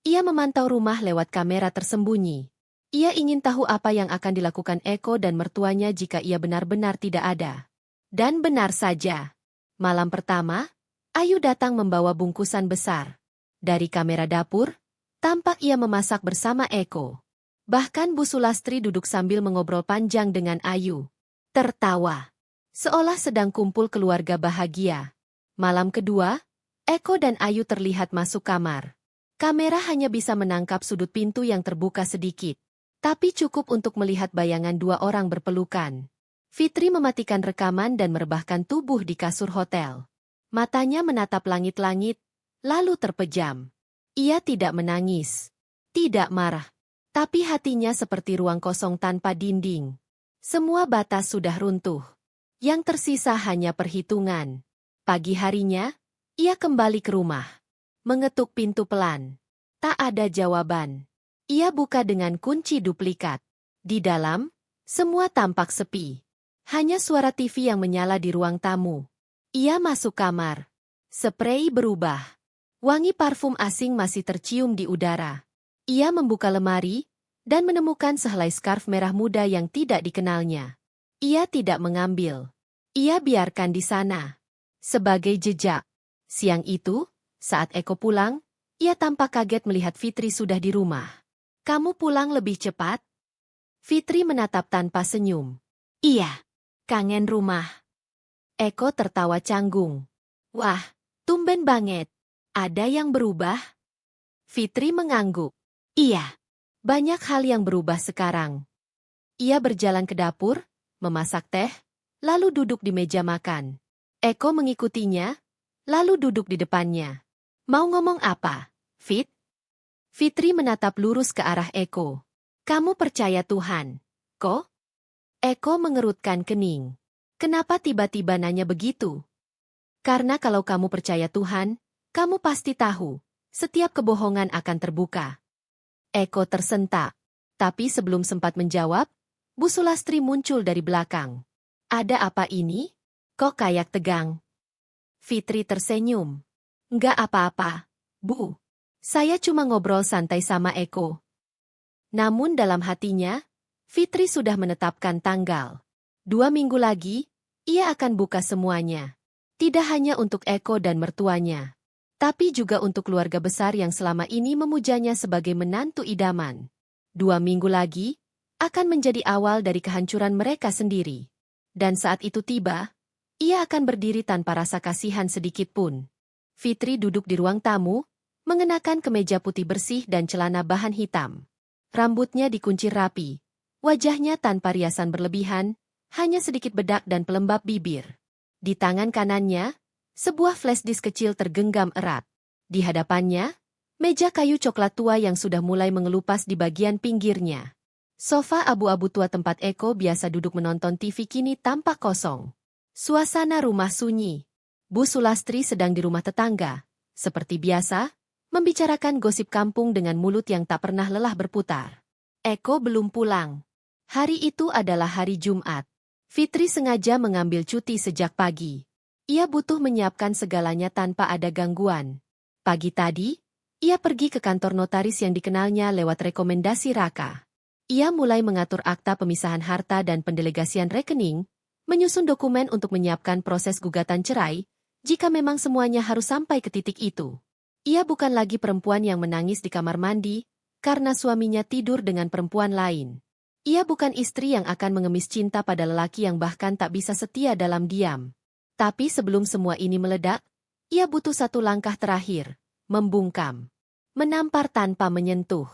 ia memantau rumah lewat kamera tersembunyi. Ia ingin tahu apa yang akan dilakukan Eko dan mertuanya jika ia benar-benar tidak ada. Dan benar saja. Malam pertama, Ayu datang membawa bungkusan besar. Dari kamera dapur, Tampak ia memasak bersama Eko. Bahkan Bu Sulastri duduk sambil mengobrol panjang dengan Ayu. Tertawa. Seolah sedang kumpul keluarga bahagia. Malam kedua, Eko dan Ayu terlihat masuk kamar. Kamera hanya bisa menangkap sudut pintu yang terbuka sedikit. Tapi cukup untuk melihat bayangan dua orang berpelukan. Fitri mematikan rekaman dan merebahkan tubuh di kasur hotel. Matanya menatap langit-langit, lalu terpejam. Ia tidak menangis, tidak marah. Tapi hatinya seperti ruang kosong tanpa dinding. Semua batas sudah runtuh. Yang tersisa hanya perhitungan. Pagi harinya, ia kembali ke rumah. Mengetuk pintu pelan. Tak ada jawaban. Ia buka dengan kunci duplikat. Di dalam, semua tampak sepi. Hanya suara TV yang menyala di ruang tamu. Ia masuk kamar. Sprei berubah. Wangi parfum asing masih tercium di udara. Ia membuka lemari dan menemukan sehelai skarf merah muda yang tidak dikenalnya. Ia tidak mengambil. Ia biarkan di sana. Sebagai jejak. Siang itu, saat Eko pulang, ia tampak kaget melihat Fitri sudah di rumah. "Kamu pulang lebih cepat?" Fitri menatap tanpa senyum. "Iya, kangen rumah." Eko tertawa canggung. "Wah, tumben banget. Ada yang berubah?" Fitri mengangguk. "Iya, banyak hal yang berubah sekarang." Ia berjalan ke dapur, memasak teh, lalu duduk di meja makan. Eko mengikutinya, lalu duduk di depannya. "Mau ngomong apa, Fit?" Fitri menatap lurus ke arah Eko. "Kamu percaya Tuhan, kok?" Eko mengerutkan kening. "Kenapa tiba-tiba nanya begitu?" "Karena kalau kamu percaya Tuhan, kamu pasti tahu, setiap kebohongan akan terbuka." Eko tersentak. Tapi sebelum sempat menjawab, Bu Sulastri muncul dari belakang. "Ada apa ini? Kok kayak tegang?" Fitri tersenyum. "Nggak apa-apa, Bu. Saya cuma ngobrol santai sama Eko." Namun dalam hatinya, Fitri sudah menetapkan tanggal. 2 minggu lagi, ia akan buka semuanya. Tidak hanya untuk Eko dan mertuanya, tapi juga untuk keluarga besar yang selama ini memujanya sebagai menantu idaman. 2 minggu lagi, akan menjadi awal dari kehancuran mereka sendiri. Dan saat itu tiba, ia akan berdiri tanpa rasa kasihan sedikit pun. Fitri duduk di ruang tamu, mengenakan kemeja putih bersih dan celana bahan hitam. Rambutnya dikuncir rapi, wajahnya tanpa riasan berlebihan, hanya sedikit bedak dan pelembab bibir. Di tangan kanannya, sebuah flash disk kecil tergenggam erat. Di hadapannya, meja kayu coklat tua yang sudah mulai mengelupas di bagian pinggirnya. Sofa abu-abu tua tempat Eko biasa duduk menonton TV kini tampak kosong. Suasana rumah sunyi. Bu Sulastri sedang di rumah tetangga. Seperti biasa, membicarakan gosip kampung dengan mulut yang tak pernah lelah berputar. Eko belum pulang. Hari itu adalah hari Jumat. Fitri sengaja mengambil cuti sejak pagi. Ia butuh menyiapkan segalanya tanpa ada gangguan. Pagi tadi, ia pergi ke kantor notaris yang dikenalnya lewat rekomendasi Raka. Ia mulai mengatur akta pemisahan harta dan pendelegasian rekening, menyusun dokumen untuk menyiapkan proses gugatan cerai, jika memang semuanya harus sampai ke titik itu. Ia bukan lagi perempuan yang menangis di kamar mandi, karena suaminya tidur dengan perempuan lain. Ia bukan istri yang akan mengemis cinta pada lelaki yang bahkan tak bisa setia dalam diam. Tapi sebelum semua ini meledak, ia butuh satu langkah terakhir, membungkam. Menampar tanpa menyentuh.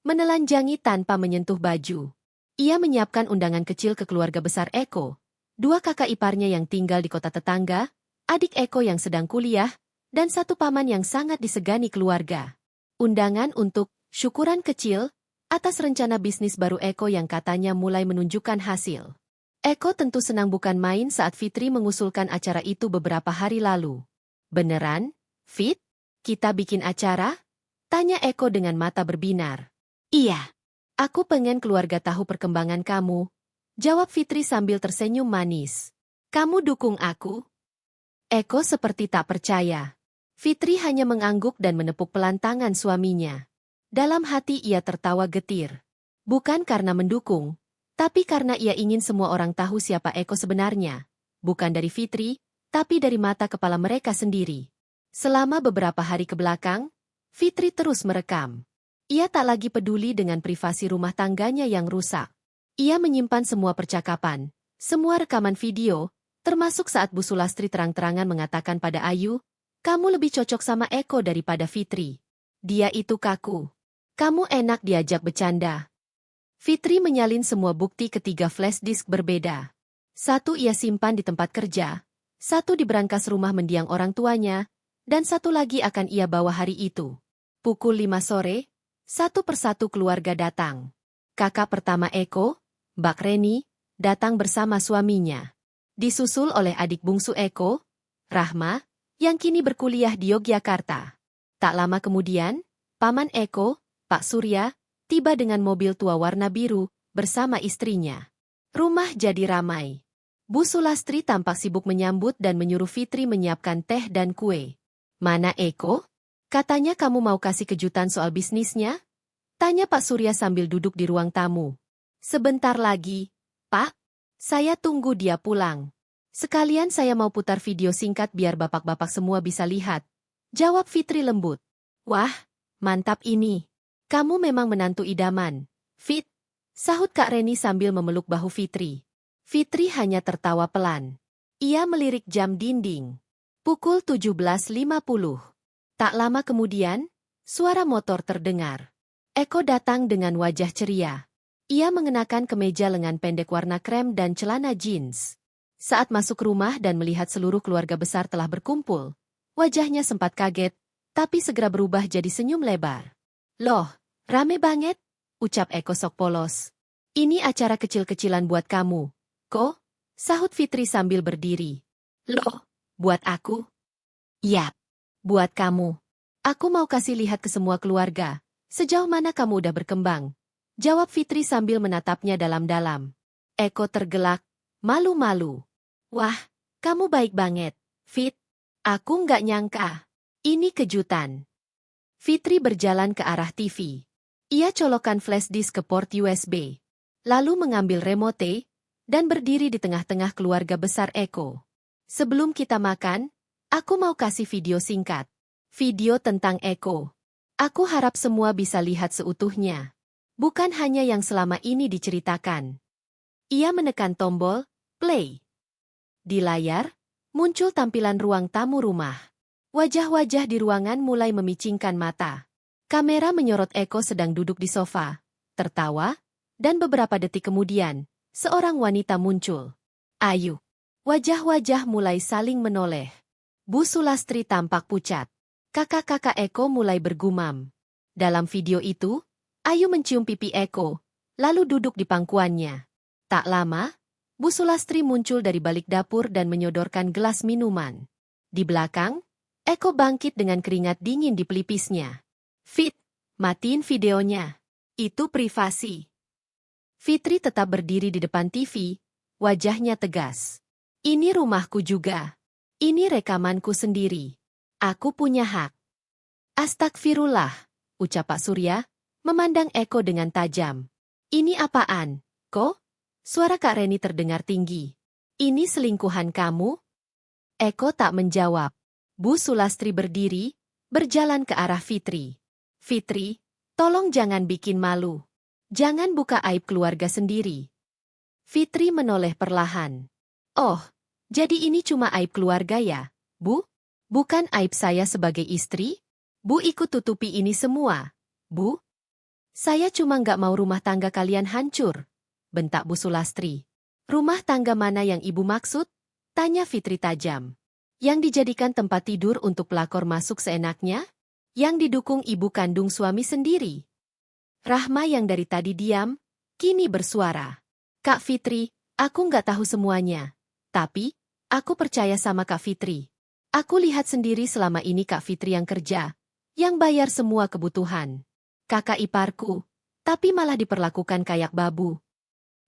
Menelanjangi tanpa menyentuh baju. Ia menyiapkan undangan kecil ke keluarga besar Eko, 2 kakak iparnya yang tinggal di kota tetangga, adik Eko yang sedang kuliah, dan satu paman yang sangat disegani keluarga. Undangan untuk syukuran kecil atas rencana bisnis baru Eko yang katanya mulai menunjukkan hasil. Eko tentu senang bukan main saat Fitri mengusulkan acara itu beberapa hari lalu. "Beneran, Fit? Kita bikin acara?" tanya Eko dengan mata berbinar. "Iya. Aku pengen keluarga tahu perkembangan kamu," jawab Fitri sambil tersenyum manis. "Kamu dukung aku?" Eko seperti tak percaya. Fitri hanya mengangguk dan menepuk pelan tangan suaminya. Dalam hati ia tertawa getir. Bukan karena mendukung, tapi karena ia ingin semua orang tahu siapa Eko sebenarnya. Bukan dari Fitri, tapi dari mata kepala mereka sendiri. Selama beberapa hari kebelakang, Fitri terus merekam. Ia tak lagi peduli dengan privasi rumah tangganya yang rusak. Ia menyimpan semua percakapan, semua rekaman video, termasuk saat Bu Sulastri terang-terangan mengatakan pada Ayu, "Kamu lebih cocok sama Eko daripada Fitri. Dia itu kaku. Kamu enak diajak bercanda." Fitri menyalin semua bukti ke 3 flash disk berbeda. Satu ia simpan di tempat kerja, satu di brankas rumah mendiang orang tuanya, dan satu lagi akan ia bawa hari itu. Pukul 5 sore, satu persatu keluarga datang. Kakak pertama Eko, Mbak Reni, datang bersama suaminya. Disusul oleh adik bungsu Eko, Rahma, yang kini berkuliah di Yogyakarta. Tak lama kemudian, Paman Eko, Pak Surya, tiba dengan mobil tua warna biru, bersama istrinya. Rumah jadi ramai. Bu Sulastri tampak sibuk menyambut dan menyuruh Fitri menyiapkan teh dan kue. "Mana Eko? Katanya kamu mau kasih kejutan soal bisnisnya?" tanya Pak Surya sambil duduk di ruang tamu. "Sebentar lagi, Pak. Saya tunggu dia pulang. Sekalian saya mau putar video singkat biar bapak-bapak semua bisa lihat," jawab Fitri lembut. "Wah, mantap ini. Kamu memang menantu idaman, Fit," sahut Kak Reni sambil memeluk bahu Fitri. Fitri hanya tertawa pelan. Ia melirik jam dinding. Pukul 17.50. Tak lama kemudian, suara motor terdengar. Eko datang dengan wajah ceria. Ia mengenakan kemeja lengan pendek warna krem dan celana jeans. Saat masuk rumah dan melihat seluruh keluarga besar telah berkumpul, wajahnya sempat kaget, tapi segera berubah jadi senyum lebar. "Loh, rame banget," ucap Eko sok polos. "Ini acara kecil-kecilan buat kamu, kok?" sahut Fitri sambil berdiri. "Loh, buat aku?" "Yap, buat kamu. Aku mau kasih lihat ke semua keluarga, sejauh mana kamu udah berkembang," jawab Fitri sambil menatapnya dalam-dalam. Eko tergelak, malu-malu. "Wah, kamu baik banget, Fit. Aku nggak nyangka. Ini kejutan." Fitri berjalan ke arah TV. Ia colokkan flash disk ke port USB. Lalu mengambil remote, dan berdiri di tengah-tengah keluarga besar Eko. "Sebelum kita makan, aku mau kasih video singkat. Video tentang Eko. Aku harap semua bisa lihat seutuhnya. Bukan hanya yang selama ini diceritakan." Ia menekan tombol play. Di layar, muncul tampilan ruang tamu rumah. Wajah-wajah di ruangan mulai memicingkan mata. Kamera menyorot Eko sedang duduk di sofa, tertawa, dan beberapa detik kemudian, seorang wanita muncul. Ayu. Wajah-wajah mulai saling menoleh. Bu Sulastri tampak pucat. Kakak-kakak Eko mulai bergumam. Dalam video itu, Ayu mencium pipi Eko, lalu duduk di pangkuannya. Tak lama, Bu Sulastri muncul dari balik dapur dan menyodorkan gelas minuman. Di belakang, Eko bangkit dengan keringat dingin di pelipisnya. "Fit, matiin videonya. Itu privasi." Fitri tetap berdiri di depan TV, wajahnya tegas. "Ini rumahku juga. Ini rekamanku sendiri. Aku punya hak." "Astagfirullah," ucap Pak Surya, memandang Eko dengan tajam. "Ini apaan, kok?" Suara Kak Reni terdengar tinggi. "Ini selingkuhan kamu?" Eko tak menjawab. Bu Sulastri berdiri, berjalan ke arah Fitri. "Fitri, tolong jangan bikin malu. Jangan buka aib keluarga sendiri." Fitri menoleh perlahan. "Oh, jadi ini cuma aib keluarga ya, Bu? Bukan aib saya sebagai istri? Bu ikut tutupi ini semua, Bu? Saya cuma nggak mau rumah tangga kalian hancur," bentak Bu Sulastri. "Rumah tangga mana yang Ibu maksud?" tanya Fitri tajam. "Yang dijadikan tempat tidur untuk pelakor masuk seenaknya? Yang didukung ibu kandung suami sendiri?" Rahma yang dari tadi diam, kini bersuara. "Kak Fitri, aku nggak tahu semuanya. Tapi, aku percaya sama Kak Fitri. Aku lihat sendiri selama ini Kak Fitri yang kerja, yang bayar semua kebutuhan. Kakak iparku, tapi malah diperlakukan kayak babu."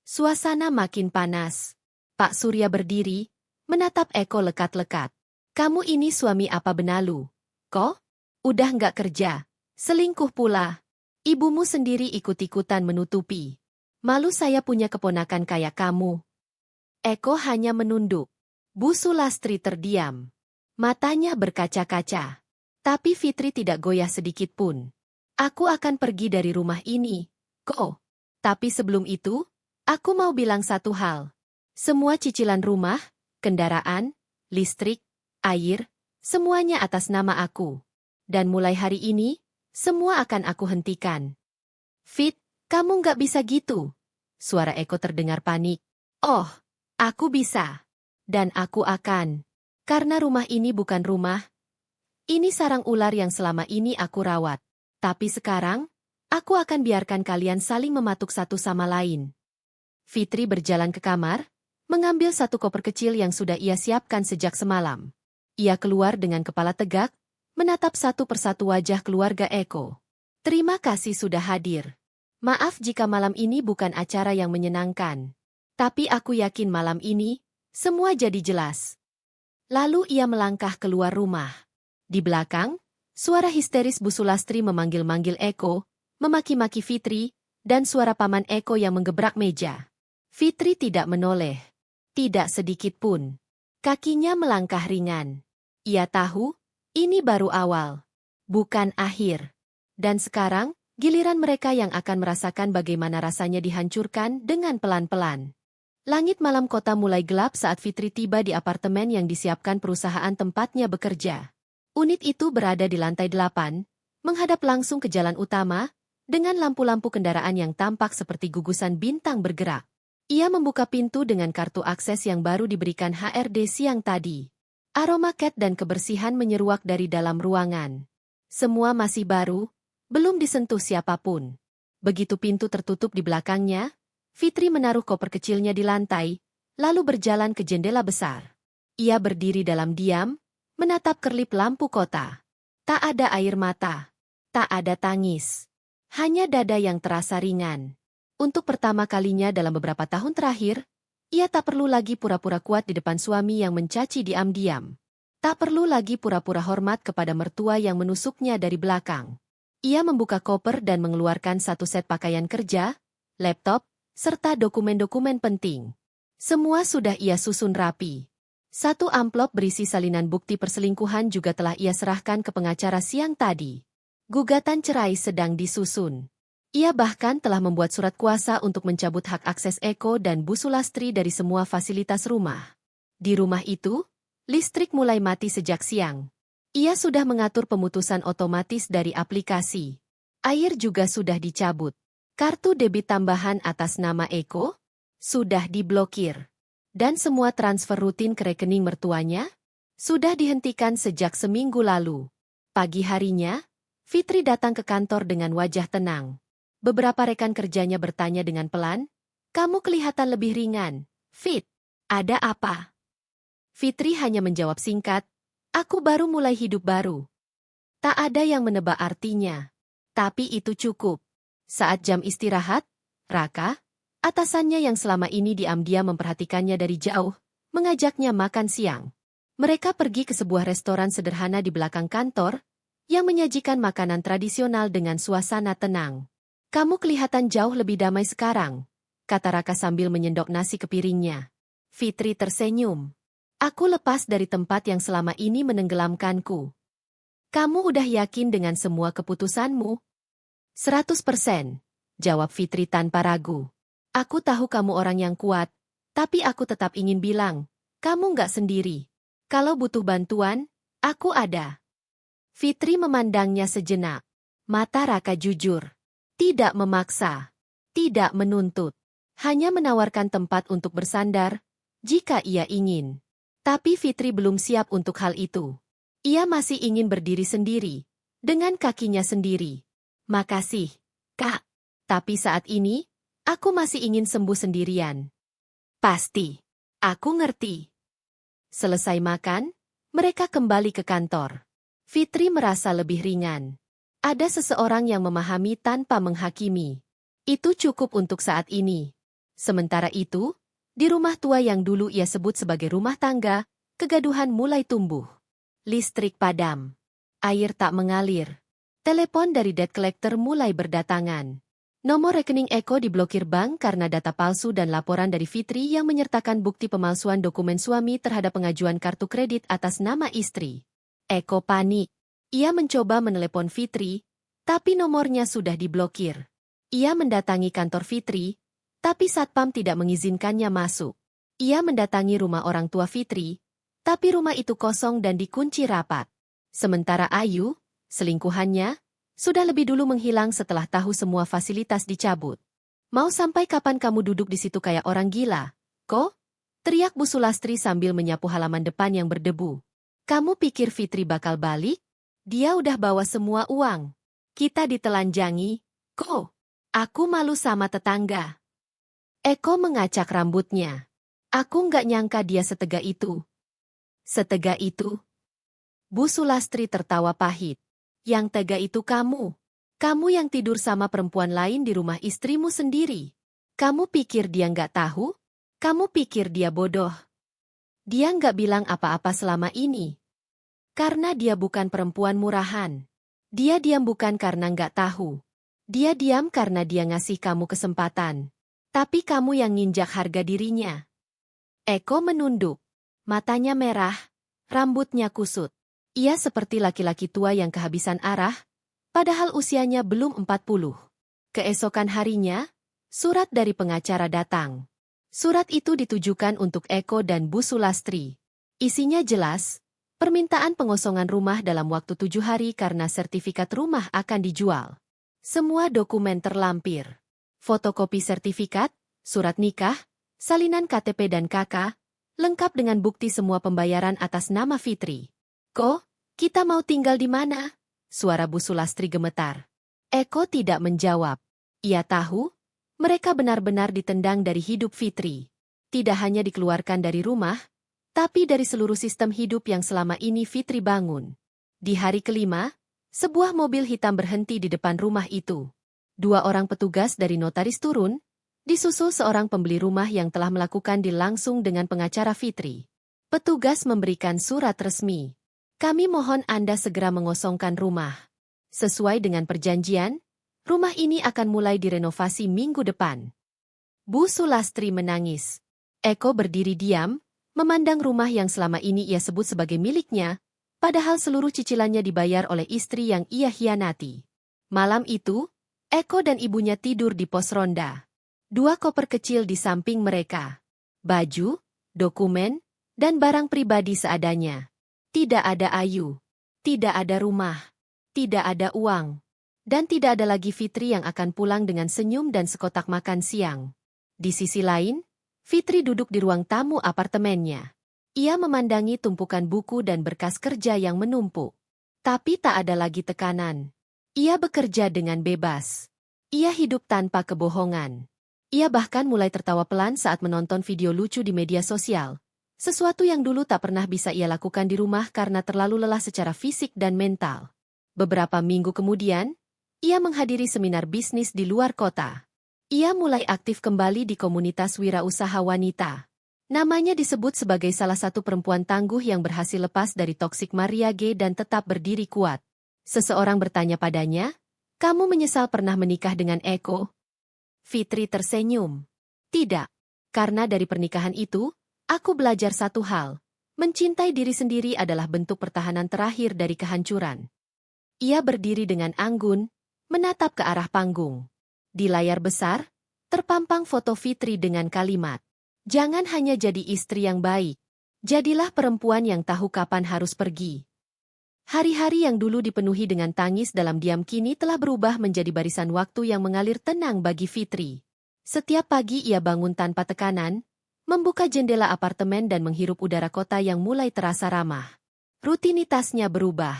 Suasana makin panas. Pak Surya berdiri, menatap Eko lekat-lekat. "Kamu ini suami apa benalu? Kok? Udah nggak kerja, selingkuh pula. Ibumu sendiri ikut-ikutan menutupi. Malu saya punya keponakan kayak kamu." Eko hanya menunduk. Bu Sulastri terdiam. Matanya berkaca-kaca. Tapi Fitri tidak goyah sedikit pun. Aku akan pergi dari rumah ini. Kok? Tapi sebelum itu, aku mau bilang satu hal. Semua cicilan rumah, kendaraan, listrik, air, semuanya atas nama aku. Dan mulai hari ini, semua akan aku hentikan. Fit, kamu nggak bisa gitu. Suara Eko terdengar panik. Oh, aku bisa. Dan aku akan. Karena rumah ini bukan rumah. Ini sarang ular yang selama ini aku rawat. Tapi sekarang, aku akan biarkan kalian saling mematuk satu sama lain. Fitri berjalan ke kamar, mengambil satu koper kecil yang sudah ia siapkan sejak semalam. Ia keluar dengan kepala tegak, menatap satu persatu wajah keluarga Eko. Terima kasih sudah hadir. Maaf jika malam ini bukan acara yang menyenangkan. Tapi aku yakin malam ini, semua jadi jelas. Lalu ia melangkah keluar rumah. Di belakang, suara histeris Bu Sulastri memanggil-manggil Eko, memaki-maki Fitri, dan suara paman Eko yang menggebrak meja. Fitri tidak menoleh. Tidak sedikit pun. Kakinya melangkah ringan. Ia tahu, ini baru awal. Bukan akhir. Dan sekarang, giliran mereka yang akan merasakan bagaimana rasanya dihancurkan dengan pelan-pelan. Langit malam kota mulai gelap saat Fitri tiba di apartemen yang disiapkan perusahaan tempatnya bekerja. Unit itu berada di lantai 8, menghadap langsung ke jalan utama, dengan lampu-lampu kendaraan yang tampak seperti gugusan bintang bergerak. Ia membuka pintu dengan kartu akses yang baru diberikan HRD siang tadi. Aroma cat dan kebersihan menyeruak dari dalam ruangan. Semua masih baru, belum disentuh siapapun. Begitu pintu tertutup di belakangnya, Fitri menaruh koper kecilnya di lantai, lalu berjalan ke jendela besar. Ia berdiri dalam diam, menatap kerlip lampu kota. Tak ada air mata. Tak ada tangis. Hanya dada yang terasa ringan. Untuk pertama kalinya dalam beberapa tahun terakhir, ia tak perlu lagi pura-pura kuat di depan suami yang mencaci diam-diam. Tak perlu lagi pura-pura hormat kepada mertua yang menusuknya dari belakang. Ia membuka koper dan mengeluarkan satu set pakaian kerja, laptop, serta dokumen-dokumen penting. Semua sudah ia susun rapi. Satu amplop berisi salinan bukti perselingkuhan juga telah ia serahkan ke pengacara siang tadi. Gugatan cerai sedang disusun. Ia bahkan telah membuat surat kuasa untuk mencabut hak akses Eko dan Bu Sulastri dari semua fasilitas rumah. Di rumah itu, listrik mulai mati sejak siang. Ia sudah mengatur pemutusan otomatis dari aplikasi. Air juga sudah dicabut. Kartu debit tambahan atas nama Eko sudah diblokir. Dan semua transfer rutin ke rekening mertuanya sudah dihentikan sejak seminggu lalu. Pagi harinya, Fitri datang ke kantor dengan wajah tenang. Beberapa rekan kerjanya bertanya dengan pelan, "Kamu kelihatan lebih ringan, Fit. Ada apa?" Fitri hanya menjawab singkat, "Aku baru mulai hidup baru." Tak ada yang menebak artinya. Tapi itu cukup. Saat jam istirahat, Raka, atasannya yang selama ini diam-diam memperhatikannya dari jauh, mengajaknya makan siang. Mereka pergi ke sebuah restoran sederhana di belakang kantor, yang menyajikan makanan tradisional dengan suasana tenang. "Kamu kelihatan jauh lebih damai sekarang," kata Raka sambil menyendok nasi ke piringnya. Fitri tersenyum. "Aku lepas dari tempat yang selama ini menenggelamkanku." "Kamu udah yakin dengan semua keputusanmu?" "100%," jawab Fitri tanpa ragu. "Aku tahu kamu orang yang kuat, tapi aku tetap ingin bilang, kamu nggak sendiri. Kalau butuh bantuan, aku ada." Fitri memandangnya sejenak. Mata Raka jujur. Tidak memaksa. Tidak menuntut. Hanya menawarkan tempat untuk bersandar, jika ia ingin. Tapi Fitri belum siap untuk hal itu. Ia masih ingin berdiri sendiri, dengan kakinya sendiri. "Makasih, Kak. Tapi saat ini, aku masih ingin sembuh sendirian." "Pasti. Aku ngerti." Selesai makan, mereka kembali ke kantor. Fitri merasa lebih ringan. Ada seseorang yang memahami tanpa menghakimi. Itu cukup untuk saat ini. Sementara itu, di rumah tua yang dulu ia sebut sebagai rumah tangga, kegaduhan mulai tumbuh. Listrik padam. Air tak mengalir. Telepon dari debt collector mulai berdatangan. Nomor rekening Eko diblokir bank karena data palsu dan laporan dari Fitri yang menyertakan bukti pemalsuan dokumen suami terhadap pengajuan kartu kredit atas nama istri. Eko panik. Ia mencoba menelepon Fitri, Tapi nomornya sudah diblokir. Ia mendatangi kantor Fitri, tapi satpam tidak mengizinkannya masuk. Ia mendatangi rumah orang tua Fitri, tapi rumah itu kosong dan dikunci rapat. Sementara Ayu, selingkuhannya, sudah lebih dulu menghilang setelah tahu semua fasilitas dicabut. Mau sampai kapan kamu duduk di situ kayak orang gila? Kok? Teriak Bu Sulastri sambil menyapu halaman depan yang berdebu. Kamu pikir Fitri bakal balik? Dia udah bawa semua uang. Kita ditelanjangi. Kok? Aku malu sama tetangga. Eko mengacak rambutnya. Aku nggak nyangka dia setega itu. Setega itu? Bu Sulastri tertawa pahit. Yang tega itu kamu. Kamu yang tidur sama perempuan lain di rumah istrimu sendiri. Kamu pikir dia nggak tahu? Kamu pikir dia bodoh? Dia nggak bilang apa-apa selama ini. Karena dia bukan perempuan murahan. Dia diam bukan karena nggak tahu. Dia diam karena dia ngasih kamu kesempatan. Tapi kamu yang nginjak harga dirinya. Eko menunduk. Matanya merah, rambutnya kusut. Ia seperti laki-laki tua yang kehabisan arah, padahal usianya belum 40. Keesokan harinya, surat dari pengacara datang. Surat itu ditujukan untuk Eko dan Bu Sulastri. Isinya jelas, permintaan pengosongan rumah dalam waktu 7 hari karena sertifikat rumah akan dijual. Semua dokumen terlampir. Fotokopi sertifikat, surat nikah, salinan KTP dan KK, lengkap dengan bukti semua pembayaran atas nama Fitri. Kok, kita mau tinggal di mana? Suara Bu Sulastri gemetar. Eko tidak menjawab. Ia tahu, mereka benar-benar ditendang dari hidup Fitri. Tidak hanya dikeluarkan dari rumah, tapi dari seluruh sistem hidup yang selama ini Fitri bangun. Di hari kelima, sebuah mobil hitam berhenti di depan rumah itu. 2 orang petugas dari notaris turun, disusul seorang pembeli rumah yang telah melakukan deal langsung dengan pengacara Fitri. Petugas memberikan surat resmi. Kami mohon Anda segera mengosongkan rumah. Sesuai dengan perjanjian, rumah ini akan mulai direnovasi minggu depan. Bu Sulastri menangis. Eko berdiri diam, memandang rumah yang selama ini ia sebut sebagai miliknya, padahal seluruh cicilannya dibayar oleh istri yang ia hianati. Malam itu, Eko dan ibunya tidur di pos ronda. 2 koper kecil di samping mereka. Baju, dokumen, dan barang pribadi seadanya. Tidak ada Ayu. Tidak ada rumah. Tidak ada uang. Dan tidak ada lagi Fitri yang akan pulang dengan senyum dan sekotak makan siang. Di sisi lain, Fitri duduk di ruang tamu apartemennya. Ia memandangi tumpukan buku dan berkas kerja yang menumpuk. Tapi tak ada lagi tekanan. Ia bekerja dengan bebas. Ia hidup tanpa kebohongan. Ia bahkan mulai tertawa pelan saat menonton video lucu di media sosial. Sesuatu yang dulu tak pernah bisa ia lakukan di rumah karena terlalu lelah secara fisik dan mental. Beberapa minggu kemudian, ia menghadiri seminar bisnis di luar kota. Ia mulai aktif kembali di komunitas wirausaha wanita. Namanya disebut sebagai salah satu perempuan tangguh yang berhasil lepas dari toksik mariage dan tetap berdiri kuat. Seseorang bertanya padanya, "Kamu menyesal pernah menikah dengan Eko?" Fitri tersenyum. "Tidak. Karena dari pernikahan itu, aku belajar satu hal. Mencintai diri sendiri adalah bentuk pertahanan terakhir dari kehancuran." Ia berdiri dengan anggun, menatap ke arah panggung. Di layar besar, terpampang foto Fitri dengan kalimat, "Jangan hanya jadi istri yang baik. Jadilah perempuan yang tahu kapan harus pergi." Hari-hari yang dulu dipenuhi dengan tangis dalam diam kini telah berubah menjadi barisan waktu yang mengalir tenang bagi Fitri. Setiap pagi ia bangun tanpa tekanan, membuka jendela apartemen dan menghirup udara kota yang mulai terasa ramah. Rutinitasnya berubah.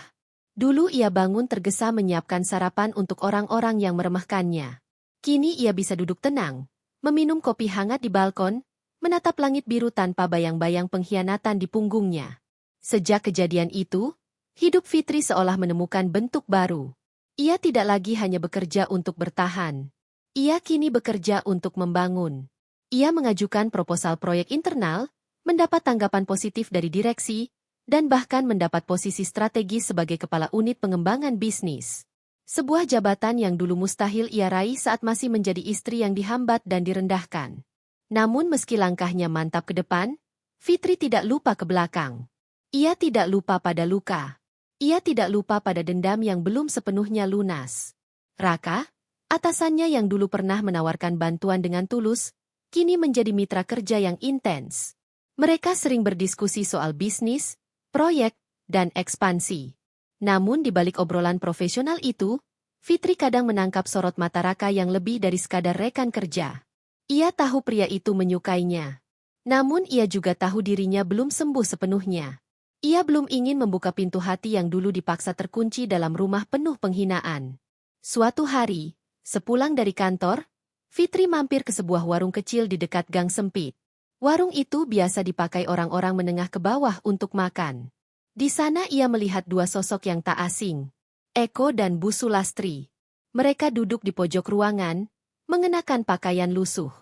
Dulu ia bangun tergesa menyiapkan sarapan untuk orang-orang yang meremehkannya. Kini ia bisa duduk tenang, meminum kopi hangat di balkon, menatap langit biru tanpa bayang-bayang pengkhianatan di punggungnya. Sejak kejadian itu, hidup Fitri seolah menemukan bentuk baru. Ia tidak lagi hanya bekerja untuk bertahan. Ia kini bekerja untuk membangun. Ia mengajukan proposal proyek internal, mendapat tanggapan positif dari direksi, dan bahkan mendapat posisi strategis sebagai kepala unit pengembangan bisnis. Sebuah jabatan yang dulu mustahil ia raih saat masih menjadi istri yang dihambat dan direndahkan. Namun meski langkahnya mantap ke depan, Fitri tidak lupa ke belakang. Ia tidak lupa pada luka. Ia tidak lupa pada dendam yang belum sepenuhnya lunas. Raka, atasannya yang dulu pernah menawarkan bantuan dengan tulus, kini menjadi mitra kerja yang intens. Mereka sering berdiskusi soal bisnis, proyek, dan ekspansi. Namun di balik obrolan profesional itu, Fitri kadang menangkap sorot mata Raka yang lebih dari sekadar rekan kerja. Ia tahu pria itu menyukainya. Namun ia juga tahu dirinya belum sembuh sepenuhnya. Ia belum ingin membuka pintu hati yang dulu dipaksa terkunci dalam rumah penuh penghinaan. Suatu hari, sepulang dari kantor, Fitri mampir ke sebuah warung kecil di dekat gang sempit. Warung itu biasa dipakai orang-orang menengah ke bawah untuk makan. Di sana ia melihat dua sosok yang tak asing, Eko dan Bu Sulastri. Mereka duduk di pojok ruangan, mengenakan pakaian lusuh.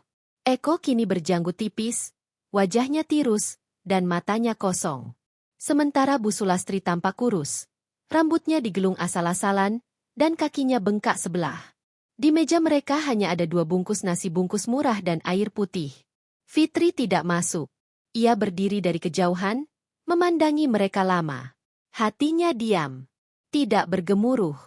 Eko kini berjanggut tipis, wajahnya tirus, dan matanya kosong. Sementara Bu Sulastri tampak kurus, rambutnya digelung asal-asalan, dan kakinya bengkak sebelah. Di meja mereka hanya ada 2 bungkus nasi bungkus murah dan air putih. Fitri tidak masuk. Ia berdiri dari kejauhan, memandangi mereka lama. Hatinya diam. Tidak bergemuruh.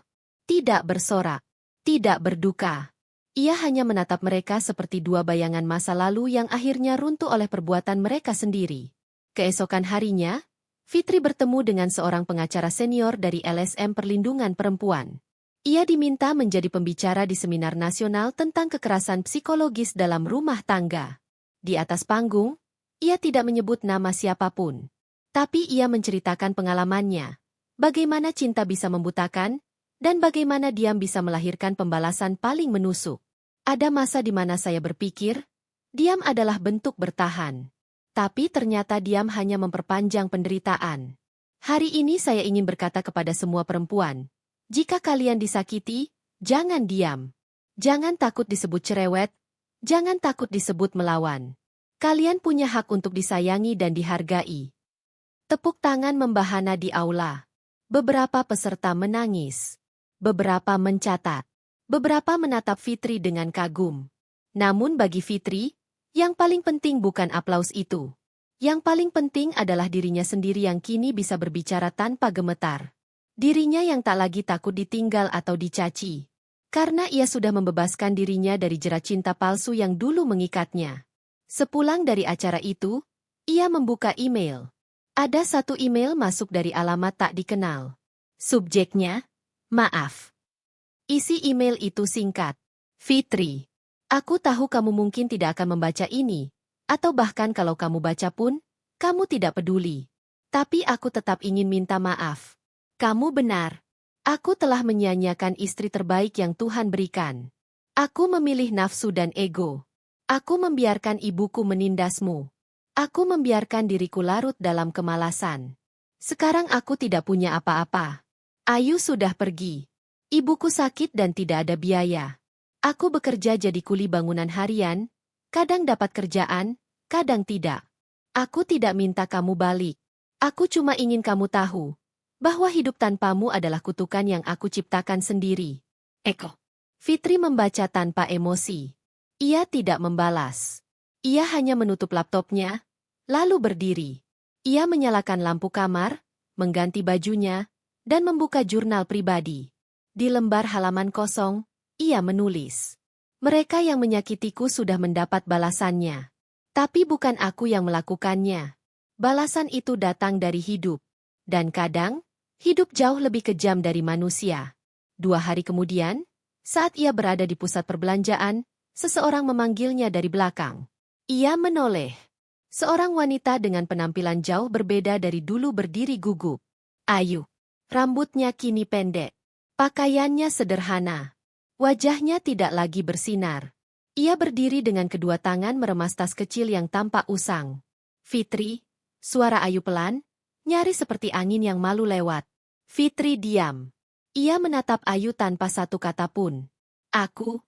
Tidak bersorak. Tidak berduka. Ia hanya menatap mereka seperti 2 bayangan masa lalu yang akhirnya runtuh oleh perbuatan mereka sendiri. Keesokan harinya, Fitri bertemu dengan seorang pengacara senior dari LSM Perlindungan Perempuan. Ia diminta menjadi pembicara di seminar nasional tentang kekerasan psikologis dalam rumah tangga. Di atas panggung, ia tidak menyebut nama siapapun. Tapi ia menceritakan pengalamannya, bagaimana cinta bisa membutakan, dan bagaimana diam bisa melahirkan pembalasan paling menusuk. Ada masa di mana saya berpikir, diam adalah bentuk bertahan. Tapi ternyata diam hanya memperpanjang penderitaan. Hari ini saya ingin berkata kepada semua perempuan, jika kalian disakiti, jangan diam. Jangan takut disebut cerewet, jangan takut disebut melawan. Kalian punya hak untuk disayangi dan dihargai. Tepuk tangan membahana di aula. Beberapa peserta menangis. Beberapa mencatat. Beberapa menatap Fitri dengan kagum. Namun bagi Fitri, yang paling penting bukan aplaus itu. Yang paling penting adalah dirinya sendiri yang kini bisa berbicara tanpa gemetar. Dirinya yang tak lagi takut ditinggal atau dicaci. Karena ia sudah membebaskan dirinya dari jerat cinta palsu yang dulu mengikatnya. Sepulang dari acara itu, ia membuka email. Ada 1 email masuk dari alamat tak dikenal. Subjeknya, maaf. Isi email itu singkat. Fitri. Aku tahu kamu mungkin tidak akan membaca ini, atau bahkan kalau kamu baca pun, kamu tidak peduli. Tapi aku tetap ingin minta maaf. Kamu benar. Aku telah menyia-nyiakan istri terbaik yang Tuhan berikan. Aku memilih nafsu dan ego. Aku membiarkan ibuku menindasmu. Aku membiarkan diriku larut dalam kemalasan. Sekarang aku tidak punya apa-apa. Ayu sudah pergi. Ibuku sakit dan tidak ada biaya. Aku bekerja jadi kuli bangunan harian, kadang dapat kerjaan, kadang tidak. Aku tidak minta kamu balik. Aku cuma ingin kamu tahu, bahwa hidup tanpamu adalah kutukan yang aku ciptakan sendiri. Eko. Fitri membaca tanpa emosi. Ia tidak membalas. Ia hanya menutup laptopnya, lalu berdiri. Ia menyalakan lampu kamar, mengganti bajunya, dan membuka jurnal pribadi. Di lembar halaman kosong, ia menulis. Mereka yang menyakitiku sudah mendapat balasannya. Tapi bukan aku yang melakukannya. Balasan itu datang dari hidup. Dan kadang, hidup jauh lebih kejam dari manusia. 2 hari kemudian, saat ia berada di pusat perbelanjaan, seseorang memanggilnya dari belakang. Ia menoleh. Seorang wanita dengan penampilan jauh berbeda dari dulu berdiri gugup. Ayu. Rambutnya kini pendek. Pakaiannya sederhana. Wajahnya tidak lagi bersinar. Ia berdiri dengan kedua tangan meremas tas kecil yang tampak usang. Fitri, suara Ayu pelan, nyaris seperti angin yang malu lewat. Fitri diam. Ia menatap Ayu tanpa satu kata pun. Aku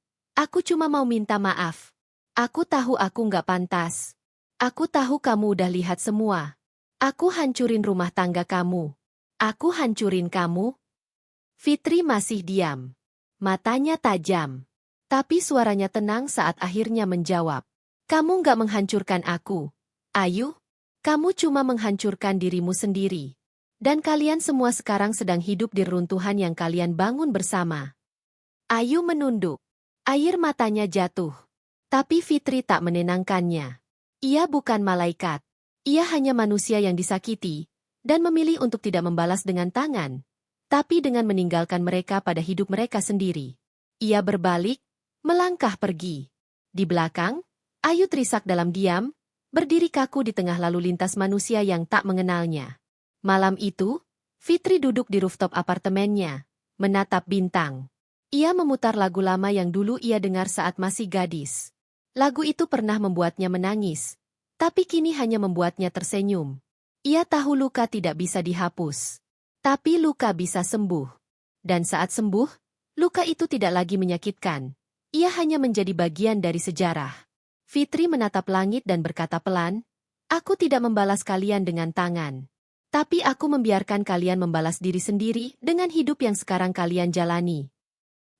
cuma mau minta maaf. Aku tahu aku nggak pantas. Aku tahu kamu udah lihat semua. Aku hancurin rumah tangga kamu. Aku hancurin kamu. Fitri masih diam. Matanya tajam. Tapi suaranya tenang saat akhirnya menjawab. Kamu nggak menghancurkan aku. Ayu, kamu cuma menghancurkan dirimu sendiri. Dan kalian semua sekarang sedang hidup di reruntuhan yang kalian bangun bersama. Ayu menunduk. Air matanya jatuh. Tapi Fitri tak menenangkannya. Ia bukan malaikat. Ia hanya manusia yang disakiti, dan memilih untuk tidak membalas dengan tangan, tapi dengan meninggalkan mereka pada hidup mereka sendiri. Ia berbalik, melangkah pergi. Di belakang, Ayu terisak dalam diam, berdiri kaku di tengah lalu lintas manusia yang tak mengenalnya. Malam itu, Fitri duduk di rooftop apartemennya, menatap bintang. Ia memutar lagu lama yang dulu ia dengar saat masih gadis. Lagu itu pernah membuatnya menangis, tapi kini hanya membuatnya tersenyum. Ia tahu luka tidak bisa dihapus, tapi luka bisa sembuh. Dan saat sembuh, luka itu tidak lagi menyakitkan. Ia hanya menjadi bagian dari sejarah. Fitri menatap langit dan berkata pelan, "Aku tidak membalas kalian dengan tangan. Tapi aku membiarkan kalian membalas diri sendiri dengan hidup yang sekarang kalian jalani."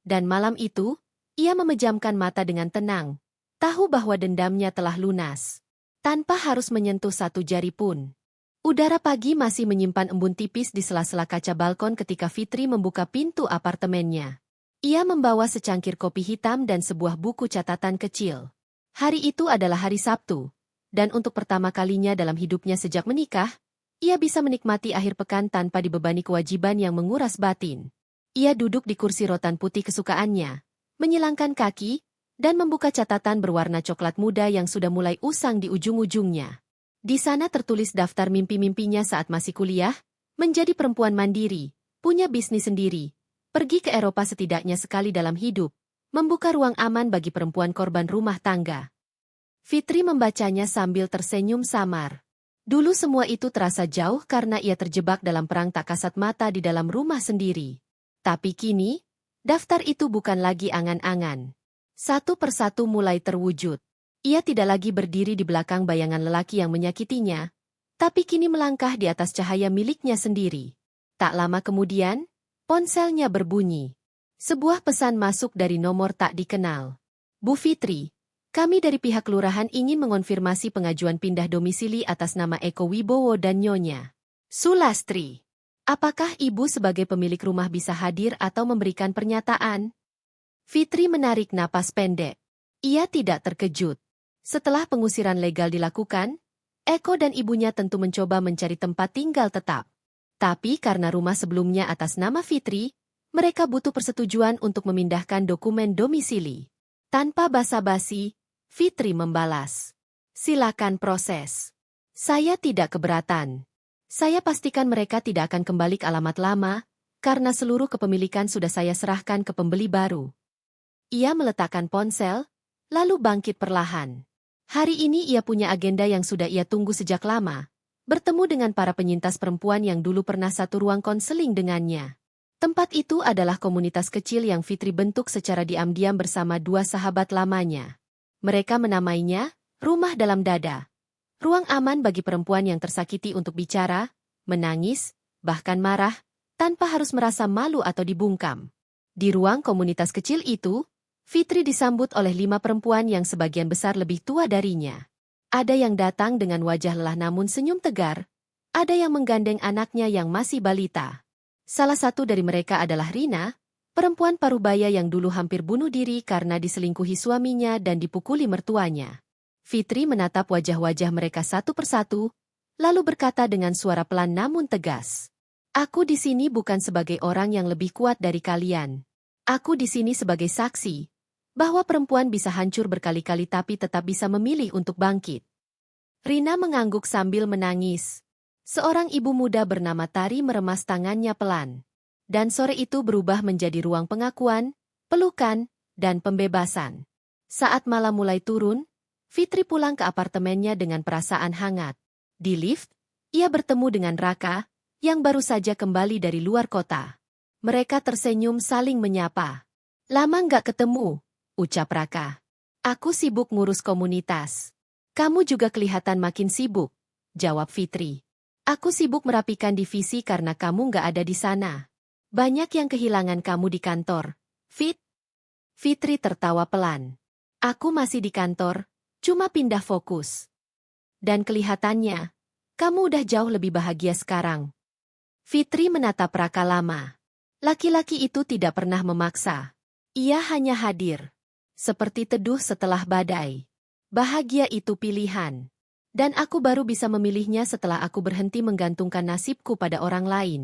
Dan malam itu, ia memejamkan mata dengan tenang, tahu bahwa dendamnya telah lunas, tanpa harus menyentuh satu jari pun. Udara pagi masih menyimpan embun tipis di sela-sela kaca balkon ketika Fitri membuka pintu apartemennya. Ia membawa secangkir kopi hitam dan sebuah buku catatan kecil. Hari itu adalah hari Sabtu, dan untuk pertama kalinya dalam hidupnya sejak menikah, ia bisa menikmati akhir pekan tanpa dibebani kewajiban yang menguras batin. Ia duduk di kursi rotan putih kesukaannya, menyilangkan kaki, dan membuka catatan berwarna coklat muda yang sudah mulai usang di ujung-ujungnya. Di sana tertulis daftar mimpi-mimpinya saat masih kuliah, menjadi perempuan mandiri, punya bisnis sendiri, pergi ke Eropa setidaknya sekali dalam hidup, membuka ruang aman bagi perempuan korban rumah tangga. Fitri membacanya sambil tersenyum samar. Dulu semua itu terasa jauh karena ia terjebak dalam perang tak kasat mata di dalam rumah sendiri. Tapi kini, daftar itu bukan lagi angan-angan. Satu persatu mulai terwujud. Ia tidak lagi berdiri di belakang bayangan lelaki yang menyakitinya, tapi kini melangkah di atas cahaya miliknya sendiri. Tak lama kemudian, ponselnya berbunyi. Sebuah pesan masuk dari nomor tak dikenal. "Bu Fitri, kami dari pihak kelurahan ingin mengonfirmasi pengajuan pindah domisili atas nama Eko Wibowo dan Nyonya Sulastri. Apakah ibu sebagai pemilik rumah bisa hadir atau memberikan pernyataan?" Fitri menarik napas pendek. Ia tidak terkejut. Setelah pengusiran legal dilakukan, Eko dan ibunya tentu mencoba mencari tempat tinggal tetap. Tapi karena rumah sebelumnya atas nama Fitri, mereka butuh persetujuan untuk memindahkan dokumen domisili. Tanpa basa-basi, Fitri membalas, "Silakan proses. Saya tidak keberatan. Saya pastikan mereka tidak akan kembali ke alamat lama, karena seluruh kepemilikan sudah saya serahkan ke pembeli baru." Ia meletakkan ponsel, lalu bangkit perlahan. Hari ini ia punya agenda yang sudah ia tunggu sejak lama, bertemu dengan para penyintas perempuan yang dulu pernah satu ruang konseling dengannya. Tempat itu adalah komunitas kecil yang Fitri bentuk secara diam-diam bersama dua sahabat lamanya. Mereka menamainya Rumah Dalam Dada. Ruang aman bagi perempuan yang tersakiti untuk bicara, menangis, bahkan marah, tanpa harus merasa malu atau dibungkam. Di ruang komunitas kecil itu, Fitri disambut oleh 5 perempuan yang sebagian besar lebih tua darinya. Ada yang datang dengan wajah lelah namun senyum tegar, ada yang menggandeng anaknya yang masih balita. Salah satu dari mereka adalah Rina, perempuan parubaya yang dulu hampir bunuh diri karena diselingkuhi suaminya dan dipukuli mertuanya. Fitri menatap wajah-wajah mereka satu persatu, lalu berkata dengan suara pelan namun tegas, "Aku di sini bukan sebagai orang yang lebih kuat dari kalian. Aku di sini sebagai saksi bahwa perempuan bisa hancur berkali-kali tapi tetap bisa memilih untuk bangkit." Rina mengangguk sambil menangis. Seorang ibu muda bernama Tari meremas tangannya pelan. Dan sore itu berubah menjadi ruang pengakuan, pelukan, dan pembebasan. Saat malam mulai turun, Fitri pulang ke apartemennya dengan perasaan hangat. Di lift, ia bertemu dengan Raka, yang baru saja kembali dari luar kota. Mereka tersenyum saling menyapa. "Lama nggak ketemu," ucap Raka. "Aku sibuk ngurus komunitas." "Kamu juga kelihatan makin sibuk," jawab Fitri. "Aku sibuk merapikan divisi karena kamu nggak ada di sana. Banyak yang kehilangan kamu di kantor, Fitri tertawa pelan. "Aku masih di kantor, cuma pindah fokus. Dan kelihatannya, kamu udah jauh lebih bahagia sekarang." Fitri menatap Raka lama. Laki-laki itu tidak pernah memaksa. Ia hanya hadir. Seperti teduh setelah badai. Bahagia itu pilihan. Dan aku baru bisa memilihnya setelah aku berhenti menggantungkan nasibku pada orang lain.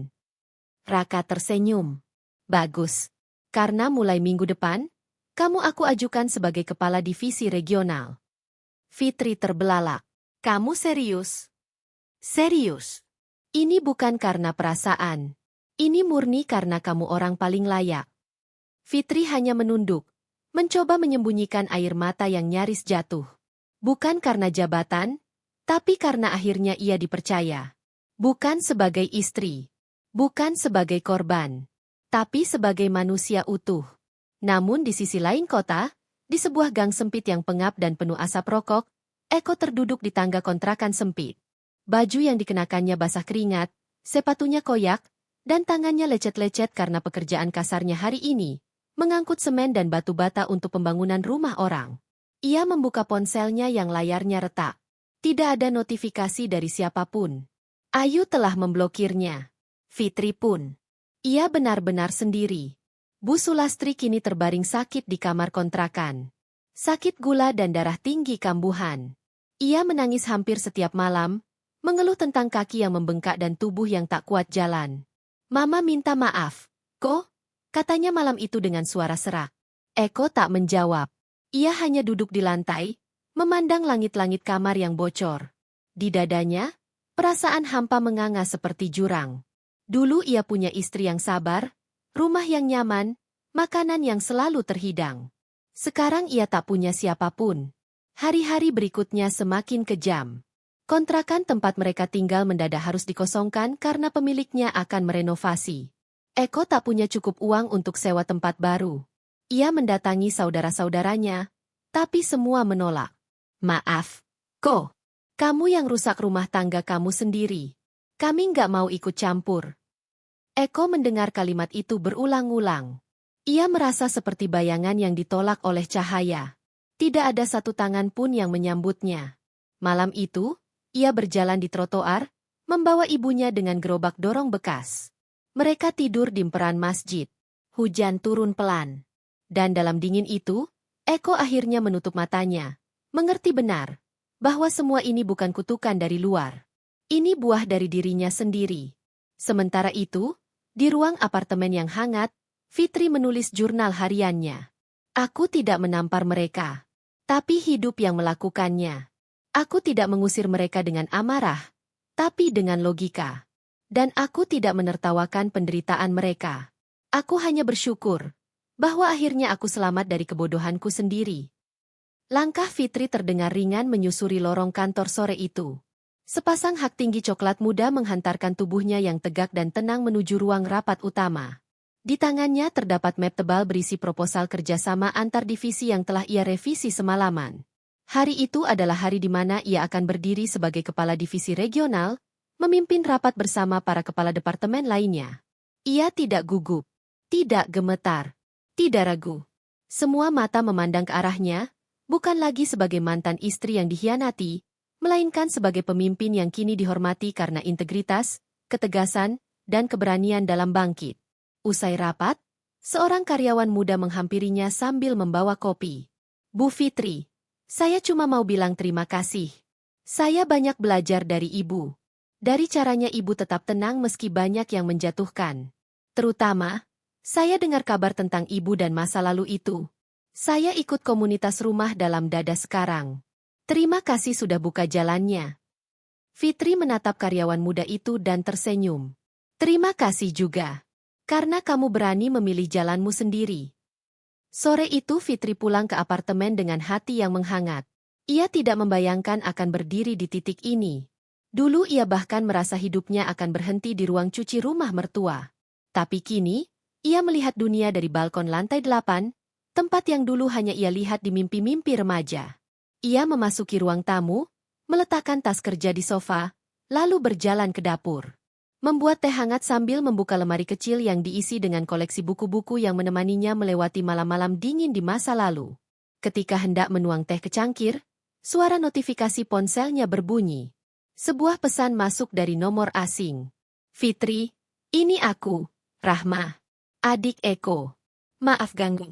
Raka tersenyum. Bagus. Karena mulai minggu depan, kamu aku ajukan sebagai kepala divisi regional. Fitri terbelalak. Kamu serius? Serius. Ini bukan karena perasaan. Ini murni karena kamu orang paling layak. Fitri hanya menunduk, mencoba menyembunyikan air mata yang nyaris jatuh. Bukan karena jabatan, tapi karena akhirnya ia dipercaya. Bukan sebagai istri. Bukan sebagai korban. Tapi sebagai manusia utuh. Namun di sisi lain kota, di sebuah gang sempit yang pengap dan penuh asap rokok, Eko terduduk di tangga kontrakan sempit. Baju yang dikenakannya basah keringat, sepatunya koyak, dan tangannya lecet-lecet karena pekerjaan kasarnya hari ini, mengangkut semen dan batu bata untuk pembangunan rumah orang. Ia membuka ponselnya yang layarnya retak. Tidak ada notifikasi dari siapapun. Ayu telah memblokirnya. Fitri pun. Ia benar-benar sendiri. Bu Sulastri kini terbaring sakit di kamar kontrakan. Sakit gula dan darah tinggi kambuhan. Ia menangis hampir setiap malam, mengeluh tentang kaki yang membengkak dan tubuh yang tak kuat jalan. Mama minta maaf, kok? Katanya malam itu dengan suara serak. Eko tak menjawab. Ia hanya duduk di lantai, memandang langit-langit kamar yang bocor. Di dadanya, perasaan hampa menganga seperti jurang. Dulu ia punya istri yang sabar, rumah yang nyaman, makanan yang selalu terhidang. Sekarang ia tak punya siapapun. Hari-hari berikutnya semakin kejam. Kontrakan tempat mereka tinggal mendadak harus dikosongkan karena pemiliknya akan merenovasi. Eko tak punya cukup uang untuk sewa tempat baru. Ia mendatangi saudara-saudaranya, tapi semua menolak. Maaf, Ko. Kamu yang rusak rumah tangga kamu sendiri. Kami nggak mau ikut campur. Eko mendengar kalimat itu berulang-ulang. Ia merasa seperti bayangan yang ditolak oleh cahaya. Tidak ada satu tangan pun yang menyambutnya. Malam itu, ia berjalan di trotoar, membawa ibunya dengan gerobak dorong bekas. Mereka tidur di emperan masjid. Hujan turun pelan. Dan dalam dingin itu, Eko akhirnya menutup matanya. Mengerti benar, bahwa semua ini bukan kutukan dari luar. Ini buah dari dirinya sendiri. Sementara itu, di ruang apartemen yang hangat, Fitri menulis jurnal hariannya. Aku tidak menampar mereka, tapi hidup yang melakukannya. Aku tidak mengusir mereka dengan amarah, tapi dengan logika. Dan aku tidak menertawakan penderitaan mereka. Aku hanya bersyukur bahwa akhirnya aku selamat dari kebodohanku sendiri. Langkah Fitri terdengar ringan menyusuri lorong kantor sore itu. Sepasang hak tinggi coklat muda menghantarkan tubuhnya yang tegak dan tenang menuju ruang rapat utama. Di tangannya terdapat map tebal berisi proposal kerjasama antar divisi yang telah ia revisi semalaman. Hari itu adalah hari di mana ia akan berdiri sebagai kepala divisi regional, memimpin rapat bersama para kepala departemen lainnya. Ia tidak gugup, tidak gemetar, tidak ragu. Semua mata memandang ke arahnya, bukan lagi sebagai mantan istri yang dikhianati, melainkan sebagai pemimpin yang kini dihormati karena integritas, ketegasan, dan keberanian dalam bangkit. Usai rapat, seorang karyawan muda menghampirinya sambil membawa kopi. Bu Fitri, saya cuma mau bilang terima kasih. Saya banyak belajar dari ibu. Dari caranya ibu tetap tenang meski banyak yang menjatuhkan. Terutama, saya dengar kabar tentang ibu dan masa lalu itu. Saya ikut komunitas rumah dalam dada sekarang. Terima kasih sudah buka jalannya. Fitri menatap karyawan muda itu dan tersenyum. Terima kasih juga. Karena kamu berani memilih jalanmu sendiri. Sore itu Fitri pulang ke apartemen dengan hati yang menghangat. Ia tidak membayangkan akan berdiri di titik ini. Dulu ia bahkan merasa hidupnya akan berhenti di ruang cuci rumah mertua. Tapi kini, ia melihat dunia dari balkon lantai 8, tempat yang dulu hanya ia lihat di mimpi-mimpi remaja. Ia memasuki ruang tamu, meletakkan tas kerja di sofa, lalu berjalan ke dapur. Membuat teh hangat sambil membuka lemari kecil yang diisi dengan koleksi buku-buku yang menemaninya melewati malam-malam dingin di masa lalu. Ketika hendak menuang teh ke cangkir, suara notifikasi ponselnya berbunyi. Sebuah pesan masuk dari nomor asing. Fitri, Ini aku, Rahma. Adik Eko. Maaf ganggu.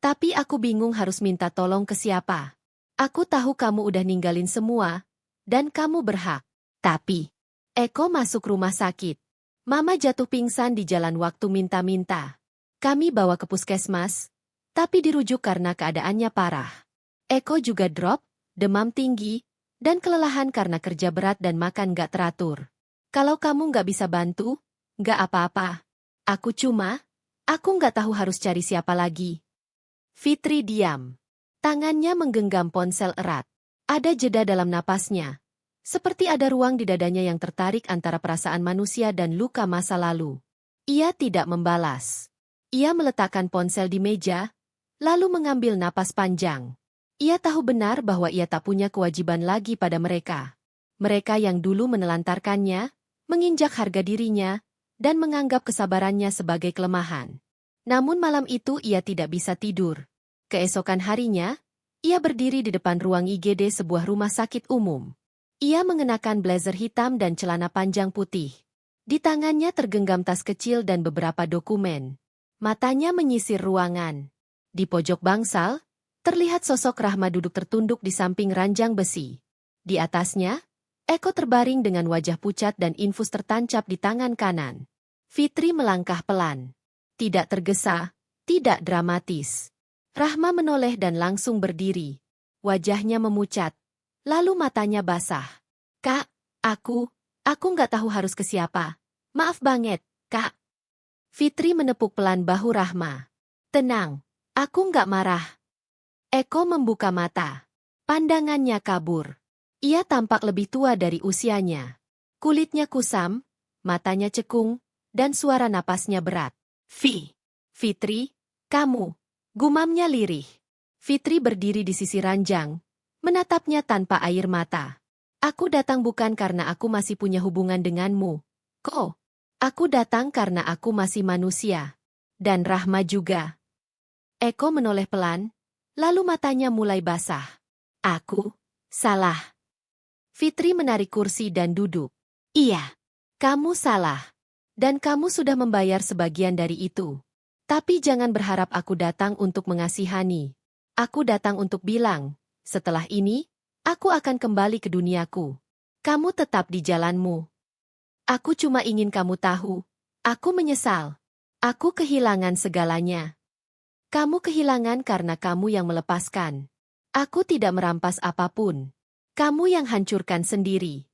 Tapi aku bingung harus minta tolong ke siapa. Aku tahu kamu udah ninggalin semua, dan kamu berhak. Tapi, Eko masuk rumah sakit. Mama jatuh pingsan di jalan waktu minta-minta. Kami bawa ke puskesmas, tapi dirujuk karena keadaannya parah. Eko juga drop, demam tinggi, dan kelelahan karena kerja berat dan makan gak teratur. Kalau kamu gak bisa bantu, gak apa-apa. Aku gak tahu harus cari siapa lagi. Fitri diam. Tangannya menggenggam ponsel erat. Ada jeda dalam napasnya. Seperti ada ruang di dadanya yang tertarik antara perasaan manusia dan luka masa lalu. Ia tidak membalas. Ia meletakkan ponsel di meja, lalu mengambil napas panjang. Ia tahu benar bahwa ia tak punya kewajiban lagi pada mereka. Mereka yang dulu menelantarkannya, menginjak harga dirinya, dan menganggap kesabarannya sebagai kelemahan. Namun malam itu ia tidak bisa tidur. Keesokan harinya, ia berdiri di depan ruang IGD sebuah rumah sakit umum. Ia mengenakan blazer hitam dan celana panjang putih. Di tangannya tergenggam tas kecil dan beberapa dokumen. Matanya menyisir ruangan. Di pojok bangsal, terlihat sosok Rahma duduk tertunduk di samping ranjang besi. Di atasnya, Eko terbaring dengan wajah pucat dan infus tertancap di tangan kanan. Fitri melangkah pelan. Tidak tergesa, tidak dramatis. Rahma menoleh dan langsung berdiri. Wajahnya memucat. Lalu matanya basah. Kak, aku nggak tahu harus ke siapa. Maaf banget, Kak. Fitri menepuk pelan bahu Rahma. Tenang, aku nggak marah. Eko membuka mata. Pandangannya kabur. Ia tampak lebih tua dari usianya. Kulitnya kusam, matanya cekung, dan suara napasnya berat. Fitri, kamu. Gumamnya lirih. Fitri berdiri di sisi ranjang, menatapnya tanpa air mata. Aku datang bukan karena aku masih punya hubungan denganmu. Kok? Aku datang karena aku masih manusia. Dan Rahma juga. Eko menoleh pelan, lalu matanya mulai basah. Aku salah. Fitri menarik kursi dan duduk. Iya, kamu salah. Dan kamu sudah membayar sebagian dari itu. Tapi jangan berharap aku datang untuk mengasihani. Aku datang untuk bilang, setelah ini, aku akan kembali ke duniaku. Kamu tetap di jalanmu. Aku cuma ingin kamu tahu, aku menyesal. Aku kehilangan segalanya. Kamu kehilangan karena kamu yang melepaskan. Aku tidak merampas apapun. Kamu yang hancurkan sendiri.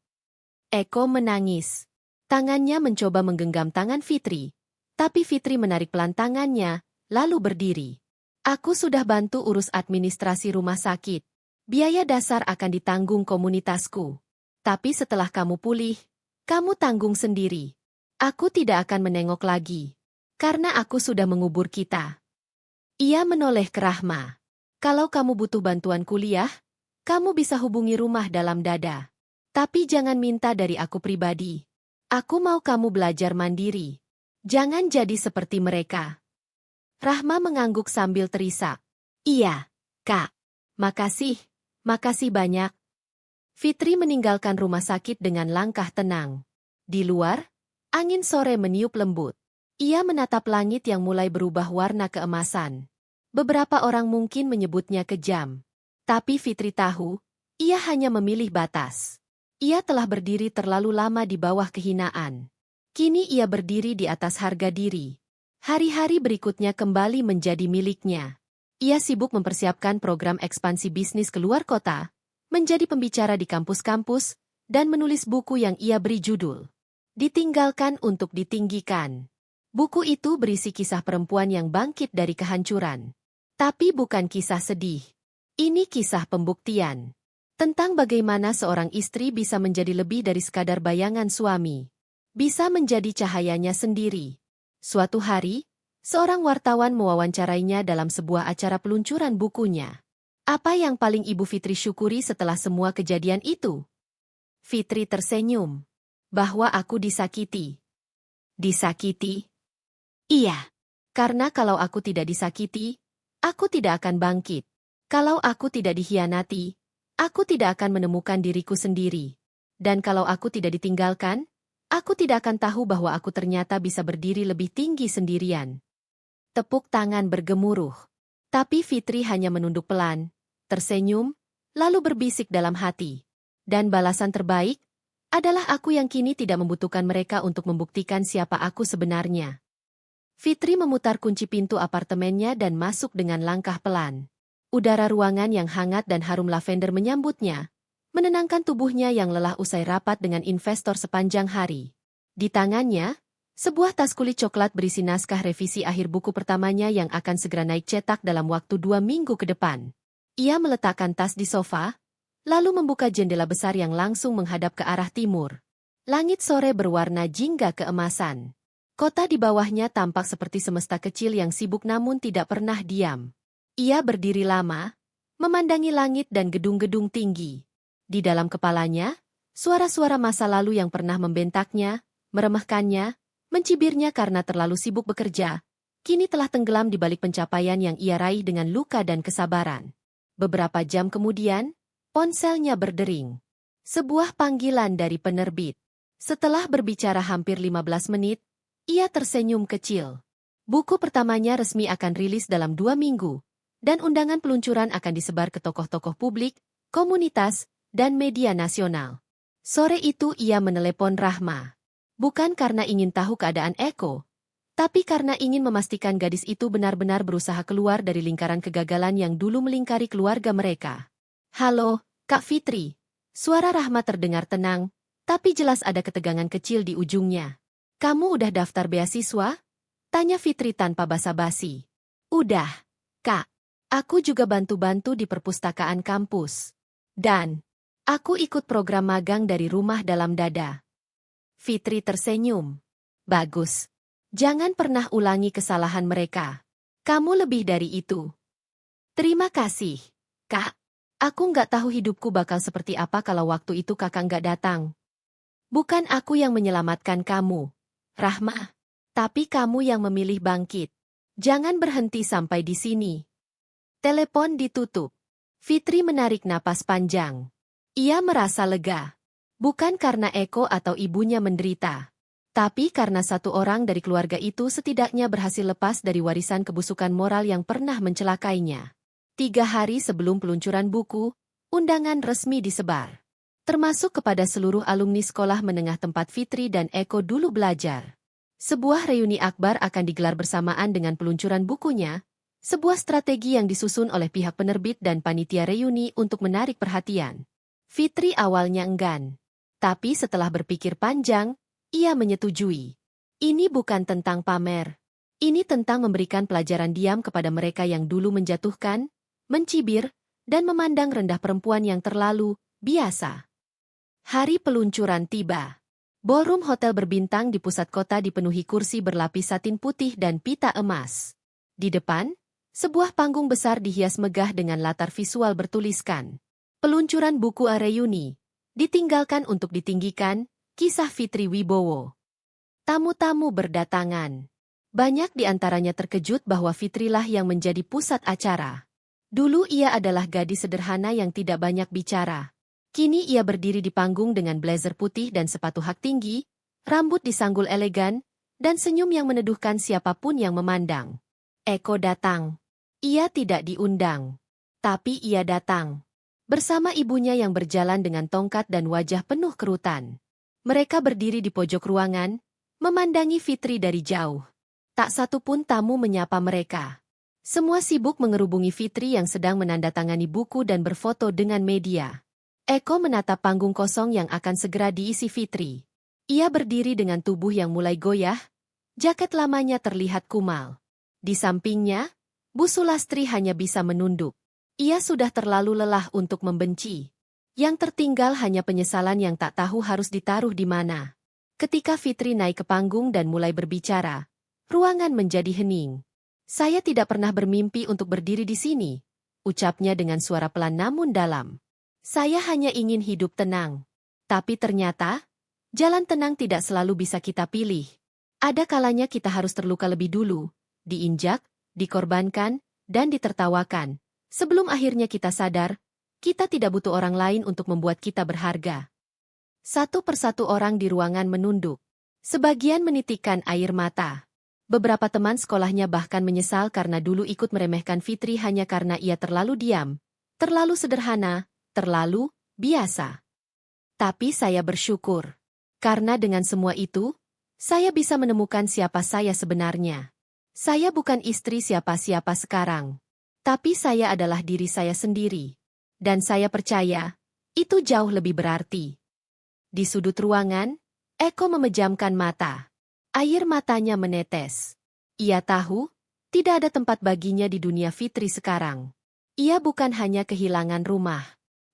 Eko menangis. Tangannya mencoba menggenggam tangan Fitri. Tapi Fitri menarik pelan tangannya, lalu berdiri. Aku sudah bantu urus administrasi rumah sakit. Biaya dasar akan ditanggung komunitasku. Tapi setelah kamu pulih, kamu tanggung sendiri. Aku tidak akan menengok lagi. Karena aku sudah mengubur kita. Ia menoleh ke Rahma. Kalau kamu butuh bantuan kuliah, kamu bisa hubungi rumah dalam dada. Tapi jangan minta dari aku pribadi. Aku mau kamu belajar mandiri. Jangan jadi seperti mereka. Rahma mengangguk sambil terisak. Iya, Kak. Makasih banyak. Fitri meninggalkan rumah sakit dengan langkah tenang. Di luar, angin sore meniup lembut. Ia menatap langit yang mulai berubah warna keemasan. Beberapa orang mungkin menyebutnya kejam. Tapi Fitri tahu, ia hanya memilih batas. Ia telah berdiri terlalu lama di bawah kehinaan. Kini ia berdiri di atas harga diri. Hari-hari berikutnya kembali menjadi miliknya. Ia sibuk mempersiapkan program ekspansi bisnis keluar kota, menjadi pembicara di kampus-kampus, dan menulis buku yang ia beri judul Ditinggalkan untuk Ditinggikan. Buku itu berisi kisah perempuan yang bangkit dari kehancuran. Tapi bukan kisah sedih. Ini kisah pembuktian. Tentang bagaimana seorang istri bisa menjadi lebih dari sekadar bayangan suami. Bisa menjadi cahayanya sendiri. Suatu hari, seorang wartawan mewawancarainya dalam sebuah acara peluncuran bukunya. Apa yang paling Ibu Fitri syukuri setelah semua kejadian itu? Fitri tersenyum. Bahwa aku disakiti. Disakiti? Iya. Karena kalau aku tidak disakiti, aku tidak akan bangkit. Kalau aku tidak dikhianati, aku tidak akan menemukan diriku sendiri. Dan kalau aku tidak ditinggalkan, Aku tidak akan tahu bahwa aku ternyata bisa berdiri lebih tinggi sendirian. Tepuk tangan bergemuruh. Tapi Fitri hanya menunduk pelan, tersenyum, lalu berbisik dalam hati. Dan balasan terbaik adalah aku yang kini tidak membutuhkan mereka untuk membuktikan siapa aku sebenarnya. Fitri memutar kunci pintu apartemennya dan masuk dengan langkah pelan. Udara ruangan yang hangat dan harum lavender menyambutnya, menenangkan tubuhnya yang lelah usai rapat dengan investor sepanjang hari. Di tangannya, sebuah tas kulit coklat berisi naskah revisi akhir buku pertamanya yang akan segera naik cetak dalam waktu 2 minggu ke depan. Ia meletakkan tas di sofa, lalu membuka jendela besar yang langsung menghadap ke arah timur. Langit sore berwarna jingga keemasan. Kota di bawahnya tampak seperti semesta kecil yang sibuk namun tidak pernah diam. Ia berdiri lama, memandangi langit dan gedung-gedung tinggi. Di dalam kepalanya, suara-suara masa lalu yang pernah membentaknya, meremehkannya, mencibirnya karena terlalu sibuk bekerja, kini telah tenggelam di balik pencapaian yang ia raih dengan luka dan kesabaran. Beberapa jam kemudian, ponselnya berdering. Sebuah panggilan dari penerbit. Setelah berbicara hampir 15 menit, ia tersenyum kecil. Buku pertamanya resmi akan rilis dalam 2 minggu, dan undangan peluncuran akan disebar ke tokoh-tokoh publik, komunitas, dan media nasional. Sore itu ia menelepon Rahma. Bukan karena ingin tahu keadaan Eko, tapi karena ingin memastikan gadis itu benar-benar berusaha keluar dari lingkaran kegagalan yang dulu melingkari keluarga mereka. Halo, Kak Fitri. Suara Rahma terdengar tenang, tapi jelas ada ketegangan kecil di ujungnya. Kamu udah daftar beasiswa? Tanya Fitri tanpa basa-basi. Udah, Kak. Aku juga bantu-bantu di perpustakaan kampus. Dan aku ikut program magang dari rumah dalam dada. Fitri tersenyum. Bagus. Jangan pernah ulangi kesalahan mereka. Kamu lebih dari itu. Terima kasih, Kak. Aku nggak tahu hidupku bakal seperti apa kalau waktu itu kakak nggak datang. Bukan aku yang menyelamatkan kamu, Rahma. Tapi kamu yang memilih bangkit. Jangan berhenti sampai di sini. Telepon ditutup. Fitri menarik napas panjang. Ia merasa lega. Bukan karena Eko atau ibunya menderita, tapi karena satu orang dari keluarga itu setidaknya berhasil lepas dari warisan kebusukan moral yang pernah mencelakainya. 3 hari sebelum peluncuran buku, undangan resmi disebar. Termasuk kepada seluruh alumni sekolah menengah tempat Fitri dan Eko dulu belajar. Sebuah reuni akbar akan digelar bersamaan dengan peluncuran bukunya, sebuah strategi yang disusun oleh pihak penerbit dan panitia reuni untuk menarik perhatian. Fitri awalnya enggan. Tapi setelah berpikir panjang, ia menyetujui. Ini bukan tentang pamer. Ini tentang memberikan pelajaran diam kepada mereka yang dulu menjatuhkan, mencibir, dan memandang rendah perempuan yang terlalu biasa. Hari peluncuran tiba. Ballroom hotel berbintang di pusat kota dipenuhi kursi berlapis satin putih dan pita emas. Di depan, sebuah panggung besar dihias megah dengan latar visual bertuliskan peluncuran buku reuni. Ditinggalkan untuk ditinggikan, kisah Fitri Wibowo. Tamu-tamu berdatangan. Banyak di antaranya terkejut bahwa Fitrilah yang menjadi pusat acara. Dulu ia adalah gadis sederhana yang tidak banyak bicara. Kini ia berdiri di panggung dengan blazer putih dan sepatu hak tinggi, rambut disanggul elegan, dan senyum yang meneduhkan siapapun yang memandang. Eko datang. Ia tidak diundang. Tapi ia datang. Bersama ibunya yang berjalan dengan tongkat dan wajah penuh kerutan. Mereka berdiri di pojok ruangan, memandangi Fitri dari jauh. Tak satu pun tamu menyapa mereka. Semua sibuk mengerubungi Fitri yang sedang menandatangani buku dan berfoto dengan media. Eko menatap panggung kosong yang akan segera diisi Fitri. Ia berdiri dengan tubuh yang mulai goyah, jaket lamanya terlihat kumal. Di sampingnya, Bu Sulastri hanya bisa menunduk. Ia sudah terlalu lelah untuk membenci. Yang tertinggal hanya penyesalan yang tak tahu harus ditaruh di mana. Ketika Fitri naik ke panggung dan mulai berbicara, ruangan menjadi hening. Saya tidak pernah bermimpi untuk berdiri di sini, ucapnya dengan suara pelan namun dalam. Saya hanya ingin hidup tenang. Tapi ternyata, jalan tenang tidak selalu bisa kita pilih. Ada kalanya kita harus terluka lebih dulu, diinjak, dikorbankan, dan ditertawakan. Sebelum akhirnya kita sadar, kita tidak butuh orang lain untuk membuat kita berharga. Satu persatu orang di ruangan menunduk. Sebagian menitikkan air mata. Beberapa teman sekolahnya bahkan menyesal karena dulu ikut meremehkan Fitri hanya karena ia terlalu diam, terlalu sederhana, terlalu biasa. Tapi saya bersyukur. Karena dengan semua itu, saya bisa menemukan siapa saya sebenarnya. Saya bukan istri siapa-siapa sekarang. Tapi saya adalah diri saya sendiri. Dan saya percaya, itu jauh lebih berarti. Di sudut ruangan, Eko memejamkan mata. Air matanya menetes. Ia tahu, tidak ada tempat baginya di dunia Fitri sekarang. Ia bukan hanya kehilangan rumah.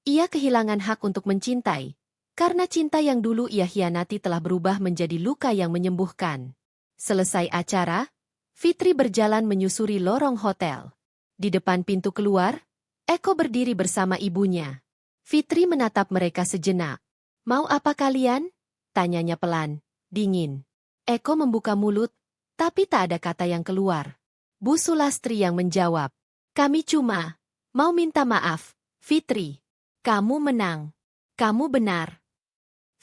Ia kehilangan hak untuk mencintai. Karena cinta yang dulu ia hianati telah berubah menjadi luka yang menyembuhkan. Selesai acara, Fitri berjalan menyusuri lorong hotel. Di depan pintu keluar, Eko berdiri bersama ibunya. Fitri menatap mereka sejenak. "Mau apa kalian?" tanyanya pelan, dingin. Eko membuka mulut, tapi tak ada kata yang keluar. Bu Sulastri yang menjawab, "Kami cuma mau minta maaf, Fitri. Kamu menang. Kamu benar."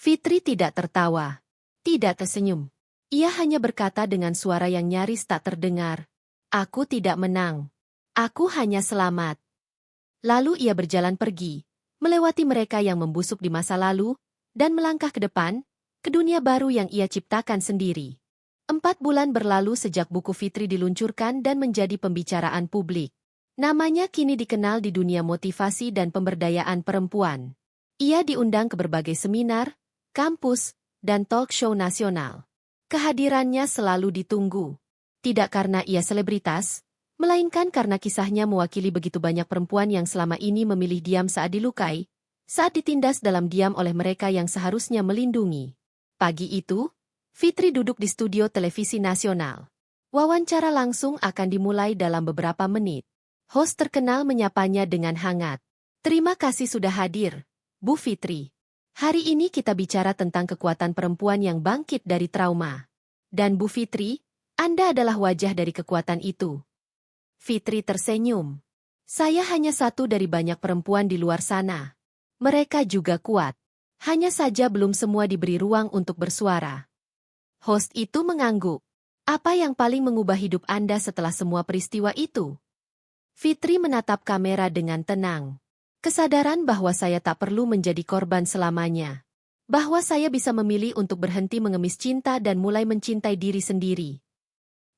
Fitri tidak tertawa, tidak tersenyum. Ia hanya berkata dengan suara yang nyaris tak terdengar, "Aku tidak menang. Aku hanya selamat." Lalu ia berjalan pergi, melewati mereka yang membusuk di masa lalu, dan melangkah ke depan, ke dunia baru yang ia ciptakan sendiri. 4 bulan berlalu sejak buku Fitri diluncurkan dan menjadi pembicaraan publik. Namanya kini dikenal di dunia motivasi dan pemberdayaan perempuan. Ia diundang ke berbagai seminar, kampus, dan talk show nasional. Kehadirannya selalu ditunggu. Tidak karena ia selebritas, melainkan karena kisahnya mewakili begitu banyak perempuan yang selama ini memilih diam saat dilukai, saat ditindas dalam diam oleh mereka yang seharusnya melindungi. Pagi itu, Fitri duduk di studio televisi nasional. Wawancara langsung akan dimulai dalam beberapa menit. Host terkenal menyapanya dengan hangat. "Terima kasih sudah hadir, Bu Fitri. Hari ini kita bicara tentang kekuatan perempuan yang bangkit dari trauma. Dan Bu Fitri, Anda adalah wajah dari kekuatan itu." Fitri tersenyum. "Saya hanya satu dari banyak perempuan di luar sana. Mereka juga kuat. Hanya saja belum semua diberi ruang untuk bersuara." Host itu mengangguk. "Apa yang paling mengubah hidup Anda setelah semua peristiwa itu?" Fitri menatap kamera dengan tenang. "Kesadaran bahwa saya tak perlu menjadi korban selamanya. Bahwa saya bisa memilih untuk berhenti mengemis cinta dan mulai mencintai diri sendiri."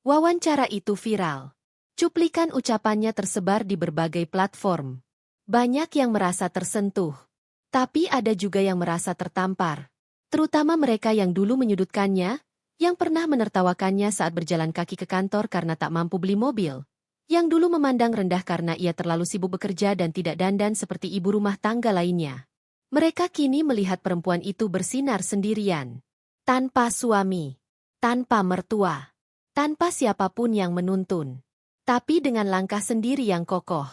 Wawancara itu viral. Cuplikan ucapannya tersebar di berbagai platform. Banyak yang merasa tersentuh. Tapi ada juga yang merasa tertampar. Terutama mereka yang dulu menyudutkannya, yang pernah menertawakannya saat berjalan kaki ke kantor karena tak mampu beli mobil, yang dulu memandang rendah karena ia terlalu sibuk bekerja dan tidak dandan seperti ibu rumah tangga lainnya. Mereka kini melihat perempuan itu bersinar sendirian. Tanpa suami, tanpa mertua, tanpa siapapun yang menuntun. Tapi dengan langkah sendiri yang kokoh.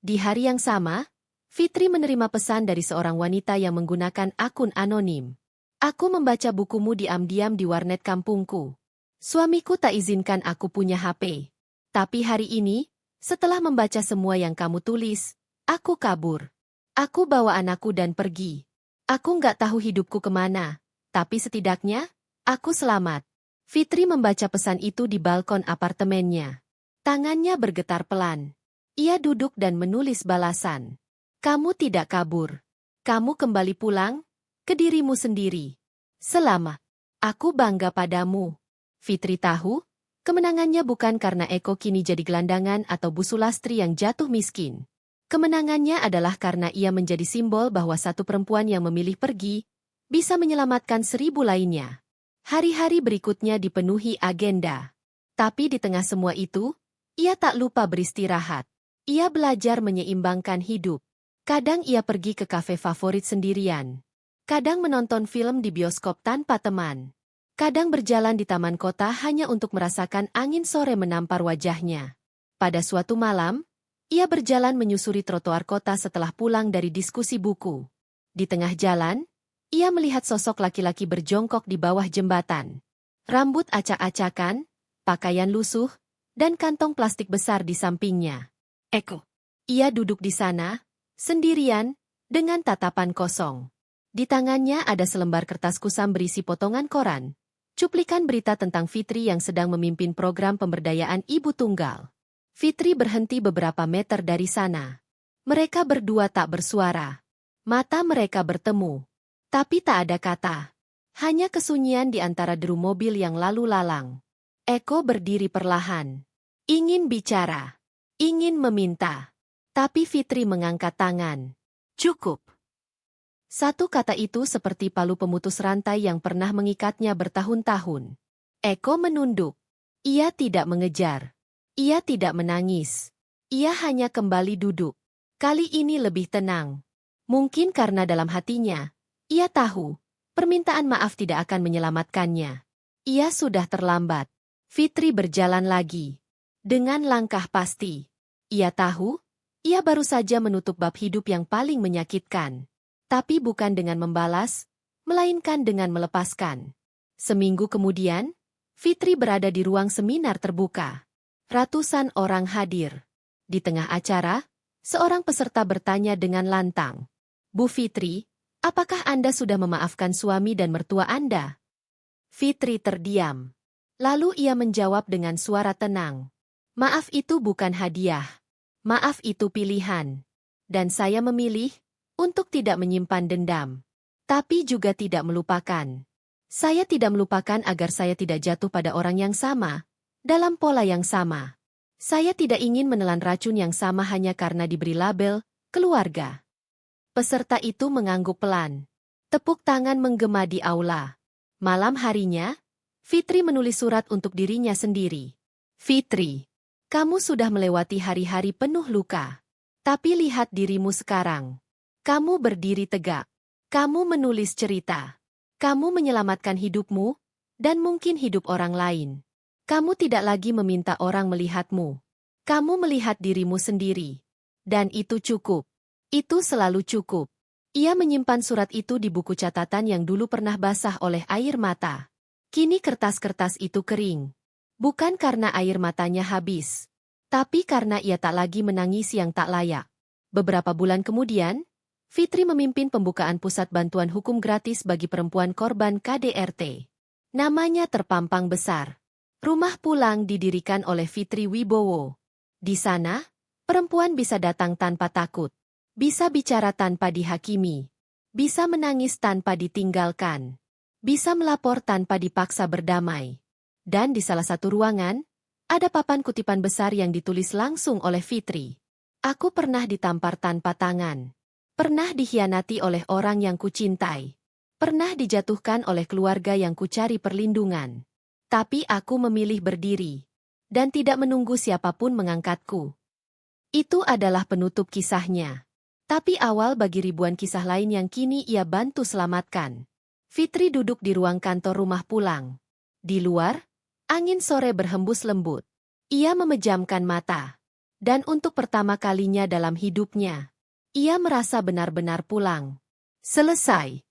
Di hari yang sama, Fitri menerima pesan dari seorang wanita yang menggunakan akun anonim. "Aku membaca bukumu diam-diam di warnet kampungku. Suamiku tak izinkan aku punya HP. Tapi hari ini, setelah membaca semua yang kamu tulis, aku kabur. Aku bawa anakku dan pergi. Aku nggak tahu hidupku kemana, tapi setidaknya, aku selamat." Fitri membaca pesan itu di balkon apartemennya. Tangannya bergetar pelan. Ia duduk dan menulis balasan. "Kamu tidak kabur. Kamu kembali pulang ke dirimu sendiri. Selamat. Aku bangga padamu." Fitri tahu, kemenangannya bukan karena Eko kini jadi gelandangan atau Bu Sulastri yang jatuh miskin. Kemenangannya adalah karena ia menjadi simbol bahwa satu perempuan yang memilih pergi, bisa menyelamatkan 1000 lainnya. Hari-hari berikutnya dipenuhi agenda. Tapi di tengah semua itu, ia tak lupa beristirahat. Ia belajar menyeimbangkan hidup. Kadang ia pergi ke kafe favorit sendirian. Kadang menonton film di bioskop tanpa teman. Kadang berjalan di taman kota hanya untuk merasakan angin sore menampar wajahnya. Pada suatu malam, ia berjalan menyusuri trotoar kota setelah pulang dari diskusi buku. Di tengah jalan, ia melihat sosok laki-laki berjongkok di bawah jembatan. Rambut acak-acakan, pakaian lusuh, dan kantong plastik besar di sampingnya. Eko. Ia duduk di sana, sendirian, dengan tatapan kosong. Di tangannya ada selembar kertas kusam berisi potongan koran. Cuplikan berita tentang Fitri yang sedang memimpin program pemberdayaan ibu tunggal. Fitri berhenti beberapa meter dari sana. Mereka berdua tak bersuara. Mata mereka bertemu. Tapi tak ada kata. Hanya kesunyian di antara deru mobil yang lalu lalang. Eko berdiri perlahan. Ingin bicara. Ingin meminta. Tapi Fitri mengangkat tangan. Cukup. Satu kata itu seperti palu pemutus rantai yang pernah mengikatnya bertahun-tahun. Eko menunduk. Ia tidak mengejar. Ia tidak menangis. Ia hanya kembali duduk. Kali ini lebih tenang. Mungkin karena dalam hatinya, ia tahu, permintaan maaf tidak akan menyelamatkannya. Ia sudah terlambat. Fitri berjalan lagi. Dengan langkah pasti. Ia tahu, ia baru saja menutup bab hidup yang paling menyakitkan. Tapi bukan dengan membalas, melainkan dengan melepaskan. Seminggu kemudian, Fitri berada di ruang seminar terbuka. Ratusan orang hadir. Di tengah acara, seorang peserta bertanya dengan lantang. Bu Fitri, apakah Anda sudah memaafkan suami dan mertua Anda? Fitri terdiam. Lalu ia menjawab dengan suara tenang. Maaf itu bukan hadiah. Maaf itu pilihan. Dan saya memilih untuk tidak menyimpan dendam. Tapi juga tidak melupakan. Saya tidak melupakan agar saya tidak jatuh pada orang yang sama, dalam pola yang sama. Saya tidak ingin menelan racun yang sama hanya karena diberi label keluarga. Peserta itu mengangguk pelan. Tepuk tangan menggema di aula. Malam harinya, Fitri menulis surat untuk dirinya sendiri. Fitri, kamu sudah melewati hari-hari penuh luka. Tapi lihat dirimu sekarang. Kamu berdiri tegak. Kamu menulis cerita. Kamu menyelamatkan hidupmu, dan mungkin hidup orang lain. Kamu tidak lagi meminta orang melihatmu. Kamu melihat dirimu sendiri. Dan itu cukup. Itu selalu cukup. Ia menyimpan surat itu di buku catatan yang dulu pernah basah oleh air mata. Kini kertas-kertas itu kering. Bukan karena air matanya habis. Tapi karena ia tak lagi menangis yang tak layak. Beberapa bulan kemudian, Fitri memimpin pembukaan pusat bantuan hukum gratis bagi perempuan korban KDRT. Namanya terpampang besar. Rumah pulang didirikan oleh Fitri Wibowo. Di sana, perempuan bisa datang tanpa takut. Bisa bicara tanpa dihakimi. Bisa menangis tanpa ditinggalkan. Bisa melapor tanpa dipaksa berdamai. Dan di salah satu ruangan, ada papan kutipan besar yang ditulis langsung oleh Fitri. Aku pernah ditampar tanpa tangan. Pernah dikhianati oleh orang yang kucintai. Pernah dijatuhkan oleh keluarga yang kucari perlindungan. Tapi aku memilih berdiri. Dan tidak menunggu siapapun mengangkatku. Itu adalah penutup kisahnya. Tapi awal bagi ribuan kisah lain yang kini ia bantu selamatkan. Fitri duduk di ruang kantor rumah pulang. Di luar, angin sore berhembus lembut. Ia memejamkan mata. Dan untuk pertama kalinya dalam hidupnya, ia merasa benar-benar pulang. Selesai.